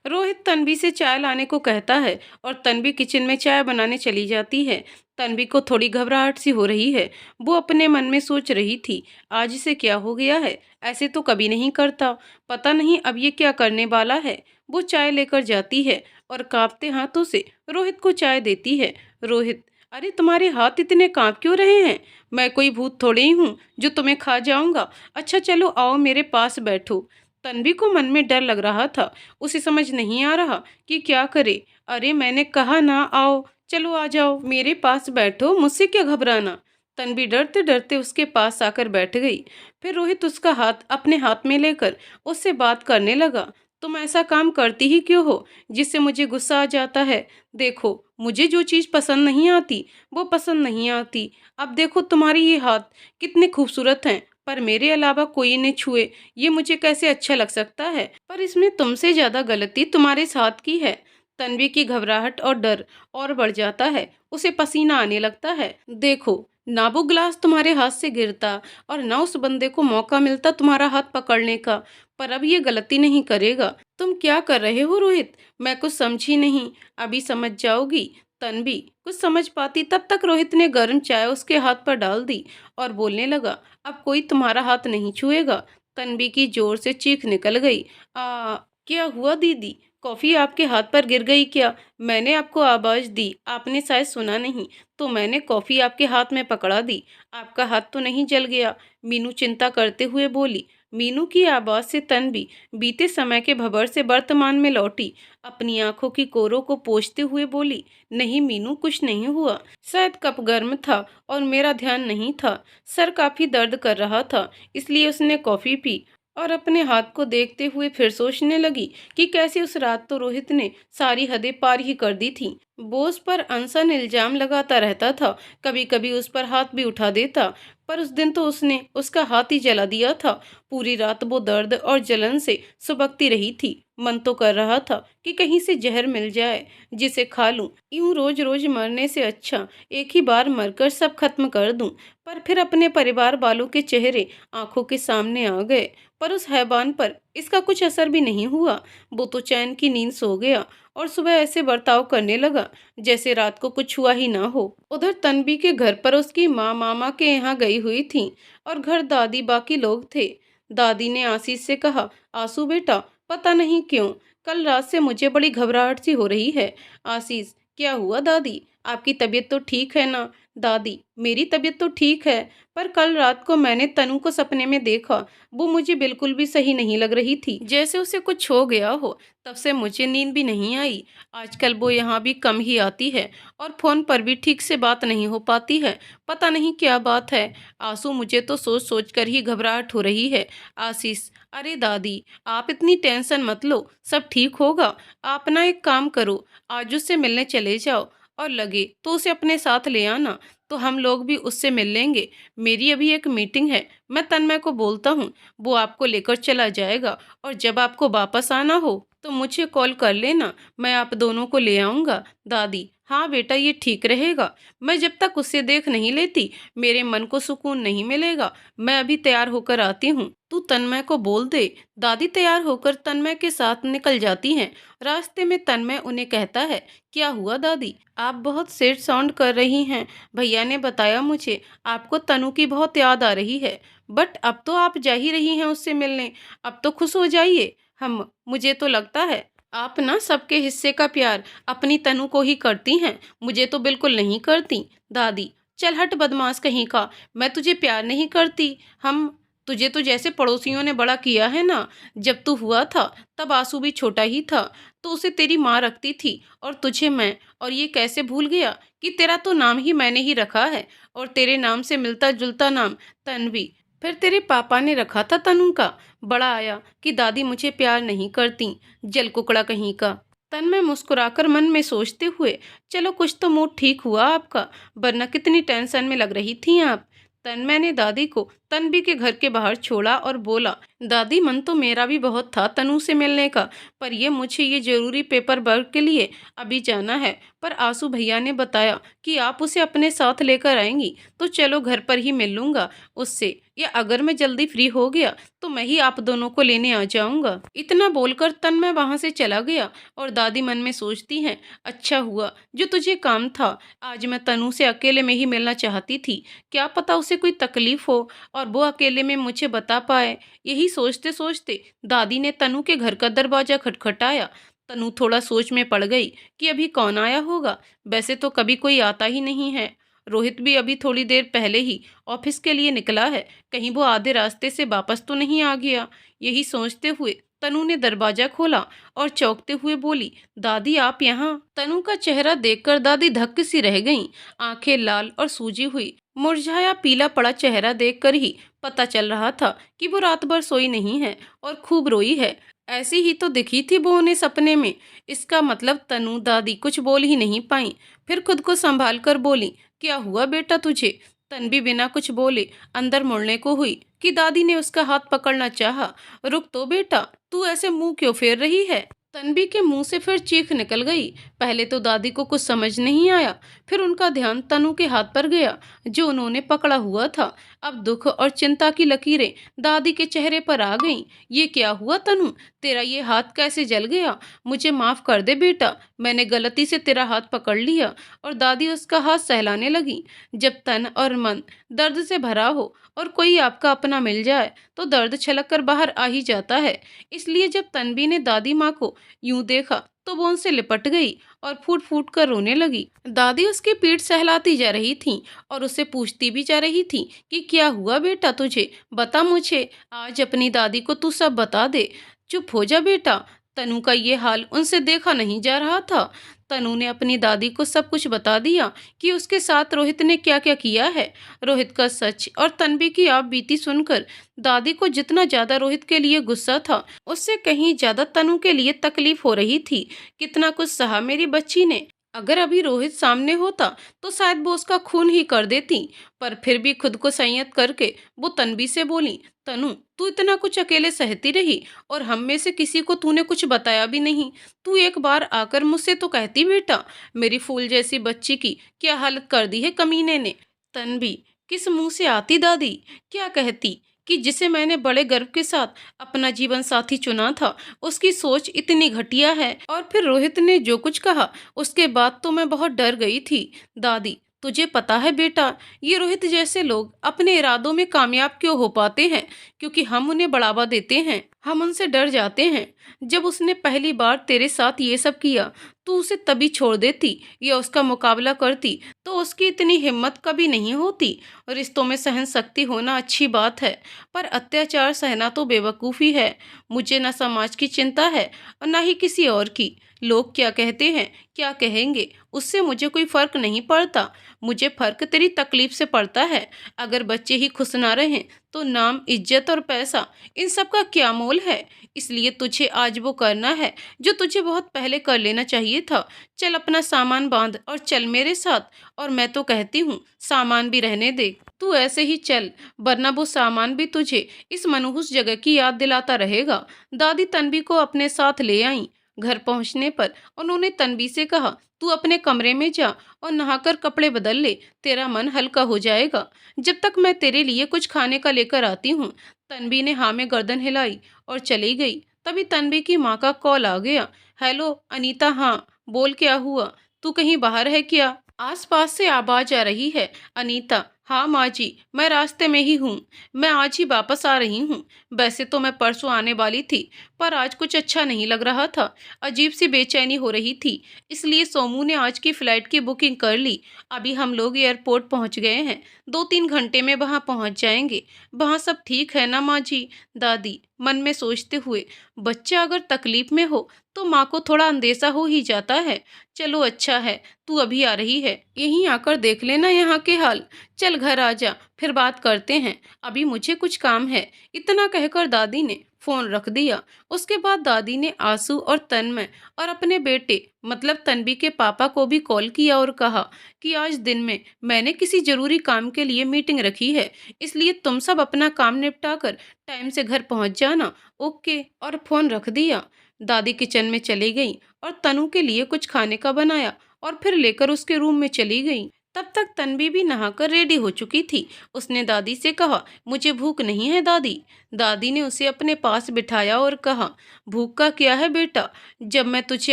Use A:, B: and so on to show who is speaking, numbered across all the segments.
A: रोहित तन्वी से चाय लाने को कहता है और तन्वी किचन में चाय बनाने चली जाती है। तन्वी को थोड़ी घबराहट सी हो रही है। वो अपने मन में सोच रही थी, आज इसे क्या हो गया है? ऐसे तो कभी नहीं करता। पता नहीं अब ये क्या करने वाला है। वो चाय लेकर जाती है और कांपते हाथों से रोहित को चाय देती है। रोहित, अरे तुम्हारे हाथ इतने कांप क्यों रहे हैं? मैं कोई भूत थोड़ी ही हूँ जो तुम्हें खा जाऊंगा। अच्छा चलो आओ मेरे पास बैठो। तन्वी को मन में डर लग रहा था। उसे समझ नहीं आ रहा कि क्या करे। अरे मैंने कहा ना आओ, चलो आ जाओ मेरे पास बैठो, मुझसे क्या घबराना। तन्वी डरते डरते उसके पास आकर बैठ गई। फिर रोहित उसका हाथ अपने हाथ में लेकर उससे बात करने लगा। तुम ऐसा काम करती ही क्यों हो जिससे मुझे गुस्सा आ जाता है? देखो, मुझे जो चीज़ पसंद नहीं आती वो पसंद नहीं आती। अब देखो तुम्हारे ये हाथ कितने खूबसूरत हैं, पर मेरे अलावा कोई इन्हें छुए ये मुझे कैसे अच्छा लग सकता है? पर इसमें तुमसे ज्यादा गलती तुम्हारे साथ की है। तन्वी की घबराहट और डर और बढ़ जाता है। उसे पसीना आने लगता है। देखो, ना वो ग्लास तुम्हारे हाथ से गिरता और ना उस बंदे को मौका मिलता तुम्हारा हाथ पकड़ने का, पर अब ये गलती नहीं करेगा। तुम क्या कर रहे हो रोहित? मैं कुछ समझी नहीं। अभी समझ जाओगी। तन्वी कुछ समझ पाती तब तक रोहित ने गर्म चाय उसके हाथ पर डाल दी और बोलने लगा, अब कोई तुम्हारा हाथ नहीं छुएगा। तन्वी की जोर से चीख निकल गई। क्या हुआ दीदी? कॉफी आपके हाथ पर गिर गई क्या? मैंने आपको आवाज दी, आपने शायद सुना नहीं, तो मैंने कॉफी आपके हाथ में पकड़ा दी। आपका हाथ तो नहीं जल गया? मीनू चिंता करते हुए बोली। मीनू की आवाज से तन्वी बीते समय के भंवर से वर्तमान में लौटी। अपनी आंखों की कोरों को पोंछते हुए बोली, नहीं मीनू, कुछ नहीं हुआ। शायद कप गर्म था और मेरा ध्यान नहीं था। सर काफी दर्द कर रहा था, इसलिए उसने कॉफी पी और अपने हाथ को देखते हुए फिर सोचने लगी कि कैसे उस रात तो रोहित ने सारी हदें पार ही कर दी थी। वो उस पर अनसन इल्जाम लगाता रहता था, कभी कभी उस पर हाथ भी उठा देता, पर उस दिन तो उसने उसका हाथ ही जला दिया था। पूरी रात वो दर्द और जलन से सुबकती रही थी। मन तो कर रहा था कि कहीं से जहर मिल जाए जिसे खा लूं। यूं रोज रोज मरने से अच्छा एक ही बार मरकर सब खत्म कर दूं। पर फिर अपने परिवार वालों के चेहरे आंखों के सामने आ गए, पर उस हैवान पर इसका कुछ असर भी नहीं हुआ। वो तो चैन की नींद सो गया और सुबह ऐसे बर्ताव करने लगा जैसे रात को कुछ हुआ ही ना हो। उधर तन्वी के घर पर उसकी माँ मामा के यहाँ गई हुई थी और घर दादी बाकी लोग थे। दादी ने आशीष से कहा, आंसू बेटा, पता नहीं क्यों कल रात से मुझे बड़ी घबराहट सी हो रही है। आशीष, क्या हुआ दादी? आपकी तबीयत तो ठीक है ना? दादी, मेरी तबीयत तो ठीक है, पर कल रात को मैंने तनु को सपने में देखा। वो मुझे बिल्कुल भी सही नहीं लग रही थी, जैसे उसे कुछ हो गया हो। तब से मुझे नींद भी नहीं आई। आजकल वो यहाँ भी कम ही आती है और फोन पर भी ठीक से बात नहीं हो पाती है। पता नहीं क्या बात है। आंसू, मुझे तो सोच सोच कर ही घबराहट हो रही है। आशीष, अरे दादी, आप इतनी टेंशन मत लो, सब ठीक होगा। आप ना एक काम करो, आज उससे मिलने चले जाओ और लगे तो उसे अपने साथ ले आना, तो हम लोग भी उससे मिल लेंगे। मेरी अभी एक मीटिंग है, मैं तन्मय को बोलता हूँ, वो आपको लेकर चला जाएगा और जब आपको वापस आना हो तो मुझे कॉल कर लेना, मैं आप दोनों को ले आऊँगा। दादी, हाँ बेटा, ये ठीक रहेगा। मैं जब तक उससे देख नहीं लेती मेरे मन को सुकून नहीं मिलेगा। मैं अभी तैयार होकर आती हूँ, तू तन्मय को बोल दे। दादी तैयार होकर तन्मय के साथ निकल जाती हैं। रास्ते में तन्मय उन्हें कहता है, क्या हुआ दादी, आप बहुत सैड साउंड कर रही हैं। भैया ने बताया मुझे आपको तनु की बहुत याद आ रही है, बट अब तो आप जा ही रही हैं उससे मिलने। अब तो खुश हो जाइए। हम मुझे तो लगता है आप ना सबके हिस्से का प्यार अपनी तनु को ही करती हैं, मुझे तो बिल्कुल नहीं करती। दादी, चल हट बदमाश कहीं का, मैं तुझे प्यार नहीं करती। हम तुझे तो जैसे पड़ोसियों ने बड़ा किया है ना। जब तू हुआ था तब आंसू भी छोटा ही था, तो उसे तेरी माँ रखती थी और तुझे मैं। और ये कैसे भूल गया कि तेरा तो नाम ही मैंने ही रखा है और तेरे नाम से मिलता जुलता नाम तन्वी फिर तेरे पापा ने रखा था तनु का। बड़ा आया कि दादी मुझे प्यार नहीं करती, जल कुकड़ा कहीं का। तन्मय मुस्कुराकर मन में सोचते हुए, चलो कुछ तो मूड ठीक हुआ आपका, वरना कितनी टेंशन में लग रही थी आप। तन्मय ने दादी को तन्वी के घर के बाहर छोड़ा और बोला, दादी मन तो मेरा भी बहुत था तनु से मिलने का, पर मुझे ये जरूरी पेपर वर्क के लिए अभी जाना है। पर आंसू भैया ने बताया कि आप उसे अपने साथ लेकर आएंगी, तो चलो घर पर ही मिल लूंगा उससे, या अगर मैं जल्दी फ्री हो गया तो मैं ही आप दोनों को लेने आ जाऊंगा। इतना बोलकर तन्मय वहां से चला गया और दादी मन में सोचती हैं, अच्छा हुआ जो तुझे काम था, आज मैं तनु से अकेले में ही मिलना चाहती थी, क्या पता उसे कोई तकलीफ हो और वो अकेले में मुझे बता पाए। यही सोचते सोचते दादी ने तनु के घर का दरवाजा खटखटाया। तनु थोड़ा सोच में पड़ गई कि अभी कौन आया होगा, वैसे तो कभी कोई आता ही नहीं है। रोहित भी अभी थोड़ी देर पहले ही ऑफिस के लिए निकला है, कहीं वो आधे रास्ते से वापस तो नहीं आ गया। यही सोचते हुए तनु ने दरवाजा खोला और चौंकते हुए बोली, दादी आप यहाँ। तनु का चेहरा देखकर दादी धक्के सी रह गईं, आंखें लाल और सूजी हुई। मुरझाया पीला पड़ा चेहरा देखकर ही पता चल रहा था कि वो रात भर सोई नहीं है और खूब रोई है। ऐसी ही तो दिखी थी वो उन्हें सपने में। इसका मतलब तनु दादी कुछ बोल ही नहीं पाई। फिर खुद को संभाल कर बोली, क्या हुआ बेटा तुझे। तन्वी बिना कुछ बोले अंदर मुड़ने को हुई कि दादी ने उसका हाथ पकड़ना चाहा। रुक तो बेटा, तू ऐसे मुंह क्यों फेर रही है। तन्वी के मुंह से फिर चीख निकल गई। पहले तो दादी को कुछ समझ नहीं आया, फिर उनका ध्यान तनु के हाथ पर गया जो उन्होंने पकड़ा हुआ था। अब दुख और चिंता की लकीरें दादी के चेहरे पर आ गईं। ये क्या हुआ तनु, तेरा ये हाथ कैसे जल गया। मुझे माफ कर दे बेटा, मैंने गलती से तेरा हाथ पकड़ लिया। और दादी उसका हाथ सहलाने लगी। जब तन और मन दर्द से भरा हो और कोई आपका अपना मिल जाए तो दर्द छलक कर बाहर आ ही जाता है। इसलिए जब तन्वी ने दादी माँ को यूं देखा तो वो उनसे लिपट गई और फूट फूट कर रोने लगी। दादी उसकी पीठ सहलाती जा रही थी और उससे पूछती भी जा रही थी कि क्या हुआ बेटा तुझे, बता मुझे, आज अपनी दादी को तू सब बता दे। चुप हो जा बेटा। तनु का ये हाल उनसे देखा नहीं जा रहा था। तनु ने अपनी दादी को सब कुछ बता दिया कि उसके साथ रोहित ने क्या क्या किया है। रोहित का सच और तन्वी की आप बीती सुनकर दादी को जितना ज्यादा रोहित के लिए गुस्सा था, उससे कहीं ज्यादा तनु के लिए तकलीफ हो रही थी। कितना कुछ सहा मेरी बच्ची ने। अगर अभी रोहित सामने होता तो शायद वो उसका खून ही कर देती। पर फिर भी खुद को संयत करके वो तन्वी से बोली, तनु तू इतना कुछ अकेले सहती रही और हम में से किसी को तूने कुछ बताया भी नहीं। तू एक बार आकर मुझसे तो कहती बेटा, मेरी फूल जैसी बच्ची की क्या हालत कर दी है कमीने ने। तन्वी किस मुंह से आती दादी, क्या कहती कि जिसे मैंने बड़े गर्व के साथ अपना जीवन साथी चुना था उसकी सोच इतनी घटिया है। और फिर रोहित ने जो कुछ कहा उसके बाद तो मैं बहुत डर गई थी। दादी तुझे पता है बेटा, ये रोहित जैसे लोग अपने इरादों में कामयाब क्यों हो पाते हैं, क्योंकि हम उन्हें बढ़ावा देते हैं, हम उनसे डर जाते हैं। जब उसने पहली बार तेरे साथ ये सब किया तू उसे तभी छोड़ देती या उसका मुकाबला करती तो उसकी इतनी हिम्मत कभी नहीं होती। रिश्तों में सहन शक्ति होना अच्छी बात है, पर अत्याचार सहना तो बेवकूफ़ी है। मुझे न समाज की चिंता है और न ही किसी और की। लोग क्या कहते हैं, क्या कहेंगे, उससे मुझे कोई फर्क नहीं पड़ता। मुझे फर्क तेरी तकलीफ से पड़ता है। अगर बच्चे ही खुश ना रहें तो नाम, इज्जत और पैसा, इन सब का क्या मोल है। इसलिए तुझे आज वो करना है जो तुझे बहुत पहले कर लेना चाहिए था। चल अपना सामान बांध और चल मेरे साथ। और मैं तो कहती हूँ सामान भी रहने दे, तू ऐसे ही चल, वरना वो सामान भी तुझे इस मनहूस जगह की याद दिलाता रहेगा। दादी तन्वी को अपने साथ ले आई। घर पहुंचने पर उन्होंने तन्वी से कहा, तू अपने कमरे में जा और नहाकर कपड़े बदल ले, तेरा मन हल्का हो जाएगा। जब तक मैं तेरे लिए कुछ खाने का लेकर आती हूँ। तन्वी ने हाँ में गर्दन हिलाई और चली गई। तभी तन्वी की माँ का कॉल आ गया। हेलो अनीता, हाँ बोल, क्या हुआ, तू कहीं बाहर है क्या। आसपास से आवाज आ रही है। अनीता, हाँ माँ जी, मैं रास्ते में ही हूँ, मैं आज ही वापस आ रही हूँ। वैसे तो मैं परसों आने वाली थी, पर आज कुछ अच्छा नहीं लग रहा था, अजीब सी बेचैनी हो रही थी, इसलिए सोमू ने आज की फ़्लाइट की बुकिंग कर ली। अभी हम लोग एयरपोर्ट पहुँच गए हैं, 2-3 घंटे में वहाँ पहुँच जाएंगे। वहाँ सब ठीक है ना माँ जी। दादी मन में सोचते हुए, बच्चा अगर तकलीफ में हो तो माँ को थोड़ा अंदेशा हो ही जाता है। चलो अच्छा है तू अभी आ रही है, यहीं आकर देख लेना यहाँ के हाल। चल घर आ जा, फिर बात करते हैं, अभी मुझे कुछ काम है। इतना कहकर दादी ने फोन रख दिया। उसके बाद दादी ने आंसू और तन्मय और अपने बेटे मतलब तन्वी के पापा को भी कॉल किया और कहा कि आज दिन में मैंने किसी जरूरी काम के लिए मीटिंग रखी है, इसलिए तुम सब अपना काम निपटा कर टाइम से घर पहुंच जाना। ओके, और फोन रख दिया। दादी किचन में चली गई और तनु के लिए कुछ खाने का बनाया और फिर लेकर उसके रूम में चली गई। तब तक तन्वी भी नहाकर रेडी हो चुकी थी। उसने दादी से कहा, मुझे भूख नहीं है दादी। दादी ने उसे अपने पास बिठाया और कहा, भूख का क्या है बेटा, जब मैं तुझे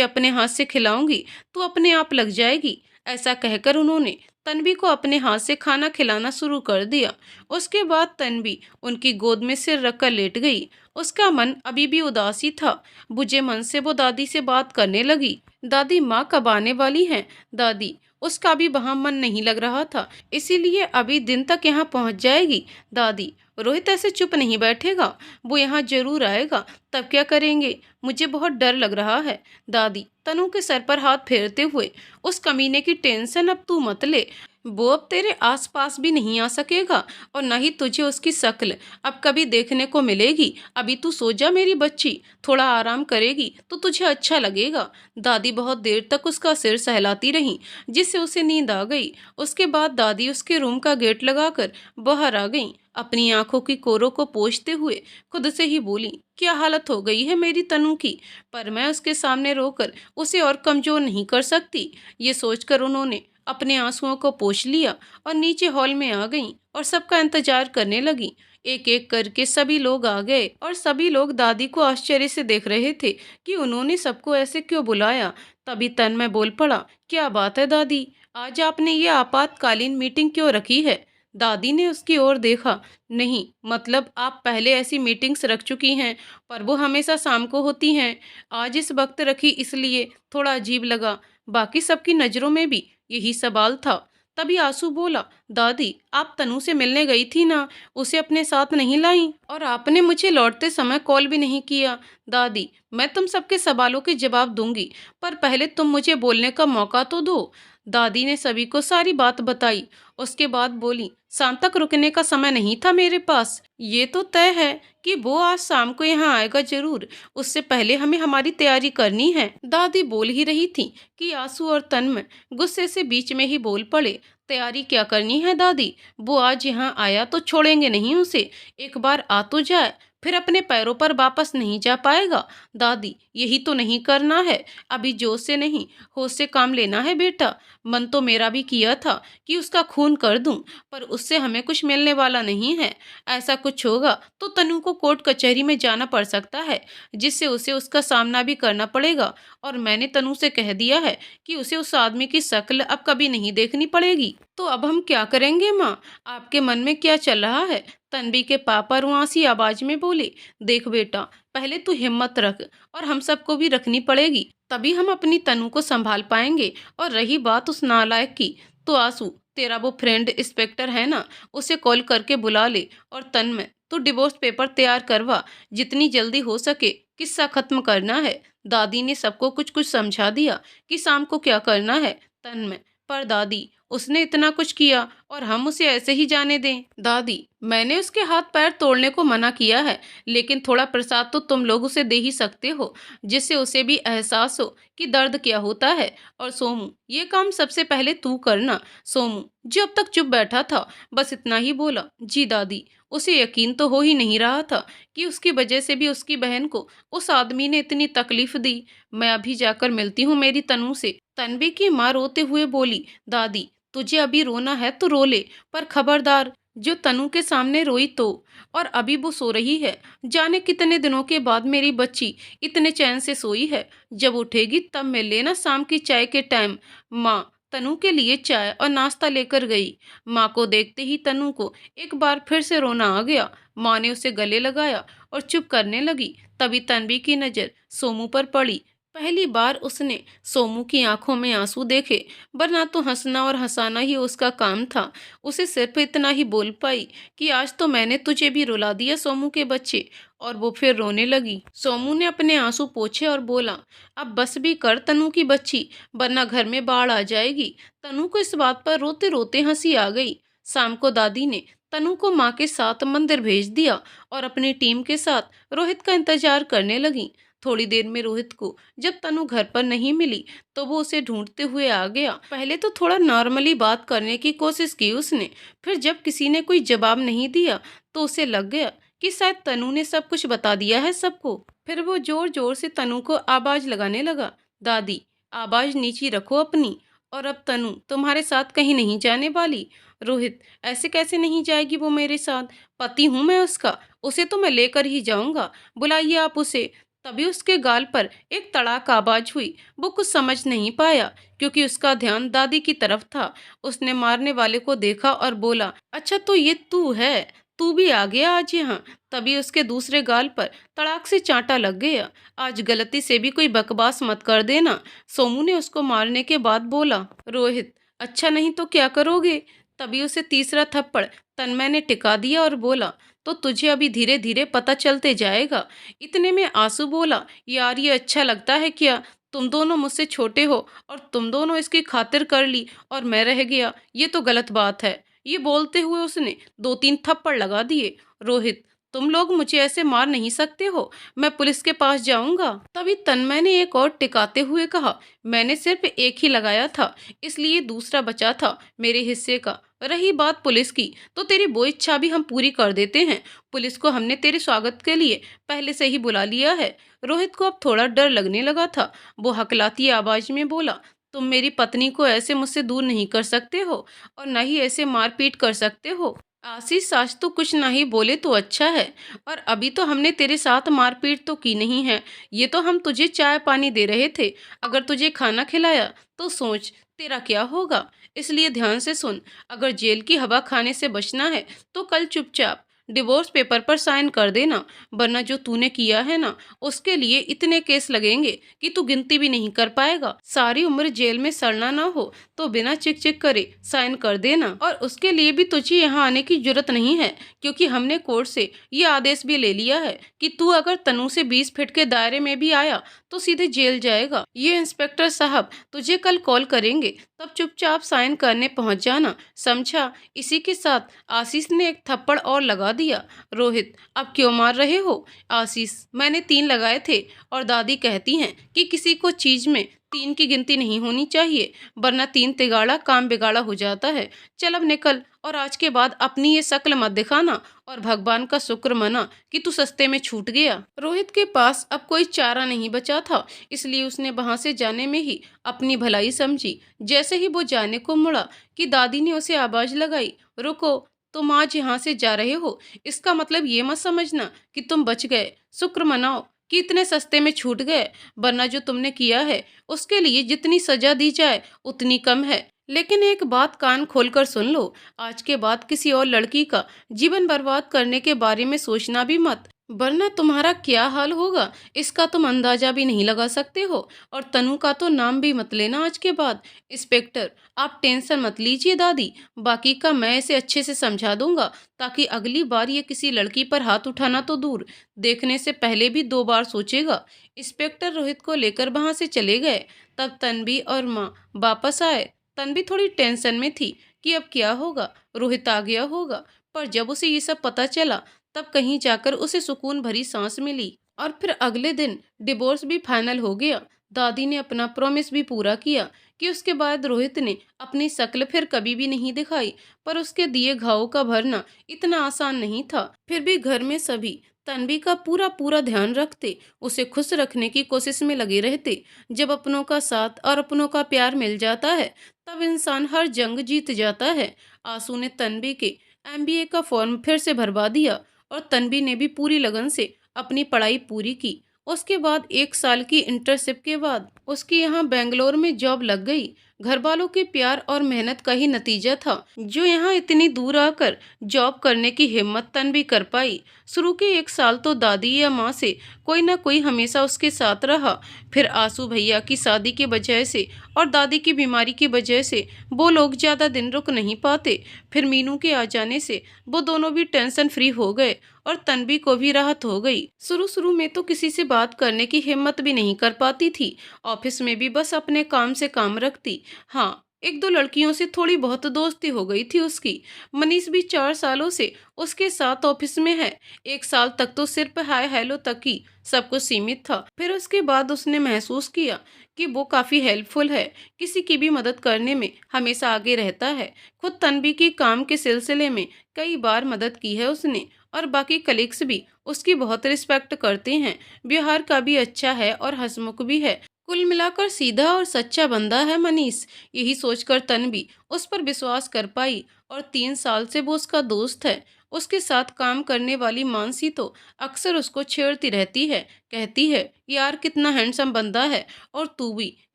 A: अपने हाथ से खिलाऊंगी तो अपने आप लग जाएगी। ऐसा कहकर उन्होंने तन्वी को अपने हाथ से खाना खिलाना शुरू कर दिया। उसके बाद तन्वी उनकी गोद में सिर रखकर लेट गई। उसका मन अभी भी उदासी था। बुझे मन से वो दादी से बात करने लगी। दादी, माँ कब आने वाली हैं? दादी, उसका भी वहां मन नहीं लग रहा था, इसीलिए अभी दिन तक यहाँ पहुंच जाएगी। दादी, रोहित ऐसे चुप नहीं बैठेगा, वो यहाँ जरूर आएगा, तब क्या करेंगे? मुझे बहुत डर लग रहा है। दादी तनु के सर पर हाथ फेरते हुए, उस कमीने की टेंशन अब तू मत ले, वो अब तेरे आसपास भी नहीं आ सकेगा और न ही तुझे उसकी शक्ल अब कभी देखने को मिलेगी। अभी तू सो जा मेरी बच्ची, थोड़ा आराम करेगी तो तुझे अच्छा लगेगा। दादी बहुत देर तक उसका सिर सहलाती रही, जिससे उसे नींद आ गई। उसके बाद दादी उसके रूम का गेट लगाकर बाहर आ गई। अपनी आंखों की कोरों को पोंछते हुए खुद से ही बोली, क्या हालत हो गई है मेरी तनु की, पर मैं उसके सामने रोकर उसे और कमजोर नहीं कर सकती। ये सोचकर उन्होंने अपने आंसुओं को पोंछ लिया और नीचे हॉल में आ गईं और सबका इंतजार करने लगी। एक एक करके सभी लोग आ गए और सभी लोग दादी को आश्चर्य से देख रहे थे कि उन्होंने सबको ऐसे क्यों बुलाया। तभी तन्मय बोल पड़ा, क्या बात है दादी, आज आपने ये आपातकालीन मीटिंग क्यों रखी है? दादी ने उसकी ओर देखा। नहीं, मतलब आप पहले ऐसी मीटिंग्स रख चुकी हैं, पर वो हमेशा शाम को होती हैं। आज इस वक्त रखी इसलिए थोड़ा अजीब लगा। बाकी सबकी नज़रों में भी यही सवाल था। तभी आंसू बोला, दादी आप तनु से मिलने गई थी ना, उसे अपने साथ नहीं लाई और आपने मुझे लौटते समय कॉल भी नहीं किया। दादी, मैं तुम सबके सवालों के जवाब दूंगी, पर पहले तुम मुझे बोलने का मौका तो दो। दादी ने सभी को सारी बात बताई। उसके बाद बोली, शाम तक रुकने का समय नहीं था मेरे पास। ये तो तय है कि वो आज शाम को यहाँ आएगा जरूर, उससे पहले हमें हमारी तैयारी करनी है। दादी बोल ही रही थी कि आंसू और तन्मय गुस्से से बीच में ही बोल पड़े, तैयारी क्या करनी है दादी, वो आज यहाँ आया तो छोड़ेंगे नहीं उसे, एक बार आ तो जाए, फिर अपने पैरों पर वापस नहीं जा पाएगा। दादी, यही तो नहीं करना है, अभी जोश से नहीं होश से काम लेना है बेटा। मन तो मेरा भी किया था कि उसका खून कर दूं, पर उससे हमें कुछ मिलने वाला नहीं है। ऐसा कुछ होगा तो तनु को कोर्ट कचहरी में जाना पड़ सकता है, जिससे उसे उसका सामना भी करना पड़ेगा। और मैंने तनु से कह दिया है कि उसे उस आदमी की शक्ल अब कभी नहीं देखनी पड़ेगी। तो अब हम क्या करेंगे माँ, आपके मन में क्या चल रहा है? तन्वी के पापा रुआसी आवाज में बोले, देख बेटा, पहले तू हिम्मत रख और हम सबको भी रखनी पड़ेगी, तभी हम अपनी तनु को संभाल पाएंगे। और रही बात उस नालायक की, तो आंसू, तेरा वो फ्रेंड इंस्पेक्टर है ना, उसे कॉल करके बुला ले। और तन्मय, तू डिवोर्स पेपर तैयार करवा, जितनी जल्दी हो सके किस्सा खत्म करना है। दादी ने सबको कुछ कुछ समझा दिया कि शाम को क्या करना है। तन्मय, पर दादी, उसने इतना कुछ किया और हम उसे ऐसे ही जाने दें? दादी, मैंने उसके हाथ पैर तोड़ने को मना किया है, लेकिन थोड़ा प्रसाद तो तुम लोग उसे दे ही सकते हो, जिससे उसे भी एहसास हो कि दर्द क्या होता है। और सोमू, ये काम सबसे पहले तू करना। सोमू, जो अब तक चुप बैठा था, बस इतना ही बोला, जी दादी। उसे यकीन तो हो ही नहीं रहा था कि उसकी वजह से भी उसकी बहन को उस आदमी ने इतनी तकलीफ दी। मैं अभी जाकर मिलती हूँ मेरी तनु से। तन्वी की माँ रोते हुए बोली, दादी, तुझे अभी रोना है तो रो ले, पर खबरदार जो तनु के सामने रोई तो। और अभी वो सो रही है, जाने कितने दिनों के बाद मेरी बच्ची इतने चैन से सोई है, जब उठेगी तब मिल लेना शाम की चाय के टाइम। माँ तनु के लिए चाय और नाश्ता लेकर गई। माँ को देखते ही तनु को एक बार फिर से रोना आ गया। माँ ने उसे गले लगाया और चुप करने लगी। तभी तन्वी की नज़र सोमू पर पड़ी। पहली बार उसने सोमू की आंखों में आंसू देखे, वरना तो हंसना और हंसाना ही उसका काम था। उसे सिर्फ इतना ही बोल पाई कि आज तो मैंने तुझे भी रुला दिया सोमू के बच्चे। और वो फिर रोने लगी। सोमू ने अपने आंसू पोंछे और बोला, अब बस भी कर तनु की बच्ची, वरना घर में बाढ़ आ जाएगी। तनु को इस बात पर रोते रोते हंसी आ गई। शाम को दादी ने तनु को माँ के साथ मंदिर भेज दिया और अपनी टीम के साथ रोहित का इंतजार करने लगी। थोड़ी देर में रोहित को जब तनु घर पर नहीं मिली तो वो उसे ढूंढते हुए आ गया। पहले तो थोड़ा नॉर्मली बात करने की कोशिश की उसने, फिर जब किसी ने कोई जवाब नहीं दिया तो उसे लग गया कि शायद तनु ने सब कुछ बता दिया है सबको। फिर वो जोर जोर से तनु को आवाज लगाने लगा, दादी आवाज नीची रखो अपनी, और अब तनु तुम्हारे साथ कहीं नहीं जाने वाली। रोहित, ऐसे कैसे नहीं जाएगी वो मेरे साथ, पति हूं मैं उसका, उसे तो मैं लेकर ही जाऊंगा, बुलाइए आप उसे। तभी उसके गाल पर एक तड़ाक आवाज हुई। वो कुछ समझ नहीं पाया क्योंकि उसका ध्यान दादी की तरफ था। उसने मारने वाले को देखा और बोला, अच्छा तो ये तू है, तू भी आ गया आज यहाँ। तभी उसके दूसरे गाल पर तड़ाक से चांटा लग गया। आज गलती से भी कोई बकवास मत कर देना, सोमू ने उसको मारने के बाद बोला। रोहित, अच्छा नहीं तो क्या करोगे? तभी उसे तीसरा थप्पड़ तन्मय ने टिका दिया और बोला, तो तुझे अभी धीरे धीरे पता चलते जाएगा। इतने में आंसू बोला, यार ये अच्छा लगता है क्या? तुम दोनों मुझसे छोटे हो और तुम दोनों इसकी खातिर कर ली और मैं रह गया, ये तो गलत बात है। ये बोलते हुए उसने 2-3 थप्पड़ लगा दिए। रोहित, तुम लोग मुझे ऐसे मार नहीं सकते हो, मैं पुलिस के पास जाऊंगा। तभी तन्मय ने एक और टिकाते हुए कहा, मैंने सिर्फ एक ही लगाया था, इसलिए दूसरा बचा था मेरे हिस्से का। रही बात पुलिस की, तो तेरी वो इच्छा भी हम पूरी कर देते हैं। पुलिस को हमने तेरे स्वागत के लिए पहले से ही बुला लिया है। रोहित को अब थोड़ा डर लगने लगा था। वो हकलाती आवाज में बोला, तुम मेरी पत्नी को ऐसे मुझसे दूर नहीं कर सकते हो और न ही ऐसे मारपीट कर सकते हो। आशीष, आज तो कुछ नहीं बोले तो अच्छा है, और अभी तो हमने तेरे साथ मारपीट तो की नहीं है, ये तो हम तुझे चाय पानी दे रहे थे। अगर तुझे खाना खिलाया तो सोच तेरा क्या होगा, इसलिए ध्यान से सुन। अगर जेल की हवा खाने से बचना है तो कल चुपचाप डिवोर्स पेपर पर साइन कर देना, वरना जो तूने किया है ना उसके लिए इतने केस लगेंगे कि तू गिनती भी नहीं कर पाएगा। सारी उम्र जेल में सड़ना ना हो तो बिना चिक चिक करे साइन कर देना, और उसके लिए भी तुझे यहाँ आने की जरूरत नहीं है, क्योंकि हमने कोर्ट से ये आदेश भी ले लिया है कि तू अगर तनु से 20 फीट के दायरे में भी आया तो सीधे जेल जाएगा। ये इंस्पेक्टर साहब तुझे कल कॉल करेंगे, तब चुपचाप साइन करने पहुंच जाना, समझा? इसी के साथ आशीष ने एक थप्पड़ और लगा दिया। रोहित, अब क्यों मार रहे हो? आशीष, मैंने 3 लगाए थे और दादी कहती हैं कि किसी को चीज में 3 की गिनती नहीं होनी चाहिए, वरना 3 तिगाड़ा काम बिगाड़ा हो जाता है। चल अब निकल, और आज के बाद अपनी ये शक्ल मत दिखाना, और भगवान का शुक्र मना कि तू सस्ते में छूट गया। रोहित के पास अब कोई चारा नहीं बचा था, इसलिए उसने वहां से जाने में ही अपनी भलाई समझी। जैसे ही वो जाने को मुड़ा कि दादी ने उसे आवाज लगाई, रुको, तुम आज यहाँ से जा रहे हो, इसका मतलब ये मत समझना कि तुम बच गए। शुक्र मनाओ कि इतने सस्ते में छूट गए, वरना जो तुमने किया है उसके लिए जितनी सजा दी जाए उतनी कम है। लेकिन एक बात कान खोलकर सुन लो, आज के बाद किसी और लड़की का जीवन बर्बाद करने के बारे में सोचना भी मत, वरना तुम्हारा क्या हाल होगा इसका तुम अंदाजा भी नहीं लगा सकते हो। और तनु का तो नाम भी मत लेना आज के बाद। इंस्पेक्टर, आप टेंशन मत लीजिए दादी, बाकी का मैं इसे अच्छे से समझा दूंगा, ताकि अगली बार ये किसी लड़की पर हाथ उठाना तो दूर, देखने से पहले भी 2 बार सोचेगा। इंस्पेक्टर रोहित को लेकर वहां से चले गए। तब तन्वी और माँ वापस आए। तन्वी थोड़ी टेंशन में थी कि अब क्या होगा, रोहित आ गया होगा, पर जब उसे ये सब पता चला तब कहीं जाकर उसे सुकून भरी सांस मिली। और फिर अगले दिन डिवोर्स भी फाइनल हो गया। दादी ने अपना प्रॉमिस भी पूरा किया कि उसके बाद रोहित ने अपनी शक्ल फिर कभी भी नहीं दिखाई, पर उसके दिए घावों का भरना इतना आसान नहीं था। फिर भी घर में सभी तन्वी का पूरा पूरा ध्यान रखते, उसे खुश रखने की कोशिश में लगे रहते। जब अपनों का साथ और अपनों का प्यार मिल जाता है तब इंसान हर जंग जीत जाता है। आंसू ने तन्वी के MBA का फॉर्म फिर से भरवा दिया और तन्वी ने भी पूरी लगन से अपनी पढ़ाई पूरी की। उसके बाद 1 साल की इंटर्नशिप के बाद उसकी यहाँ बेंगलोर में जॉब लग गई। घर वालों के प्यार और मेहनत का ही नतीजा था जो यहाँ इतनी दूर आकर जॉब करने की हिम्मत तन्वी कर पाई। शुरू के 1 साल तो दादी या माँ से कोई ना कोई हमेशा उसके साथ रहा। फिर आंसू भैया की शादी की वजह से और दादी की बीमारी की वजह से वो लोग ज़्यादा दिन रुक नहीं पाते। फिर मीनू के आ जाने से वो दोनों भी टेंशन फ्री हो गए और तन्वी को भी राहत हो गई। शुरू शुरू में तो किसी से बात करने की हिम्मत भी नहीं कर पाती थी, ऑफिस में भी बस अपने काम से काम रखती। हाँ, एक दो लड़कियों से थोड़ी बहुत दोस्ती हो गई थी उसकी। मनीष भी 4 सालों से उसके साथ ऑफिस में है। 1 साल तक तो सिर्फ हाय हेलो तक ही सब कुछ सीमित था। फिर उसके बाद उसने महसूस किया कि वो काफी हेल्पफुल है, किसी की भी मदद करने में हमेशा आगे रहता है। खुद तन्वी की काम के सिलसिले में कई बार मदद की है उसने, और बाकी कलीग्स भी उसकी बहुत रिस्पेक्ट करते हैं। व्यवहार का भी अच्छा है और हंसमुख भी है। कुल मिलाकर सीधा और सच्चा बंदा है मनीष। यही सोचकर तन्वी उस पर विश्वास कर पाई, और 3 साल से वो उसका दोस्त है। उसके साथ काम करने वाली मानसी तो अक्सर उसको छेड़ती रहती है, कहती है यार कितना हैंडसम बंदा है, और तू भी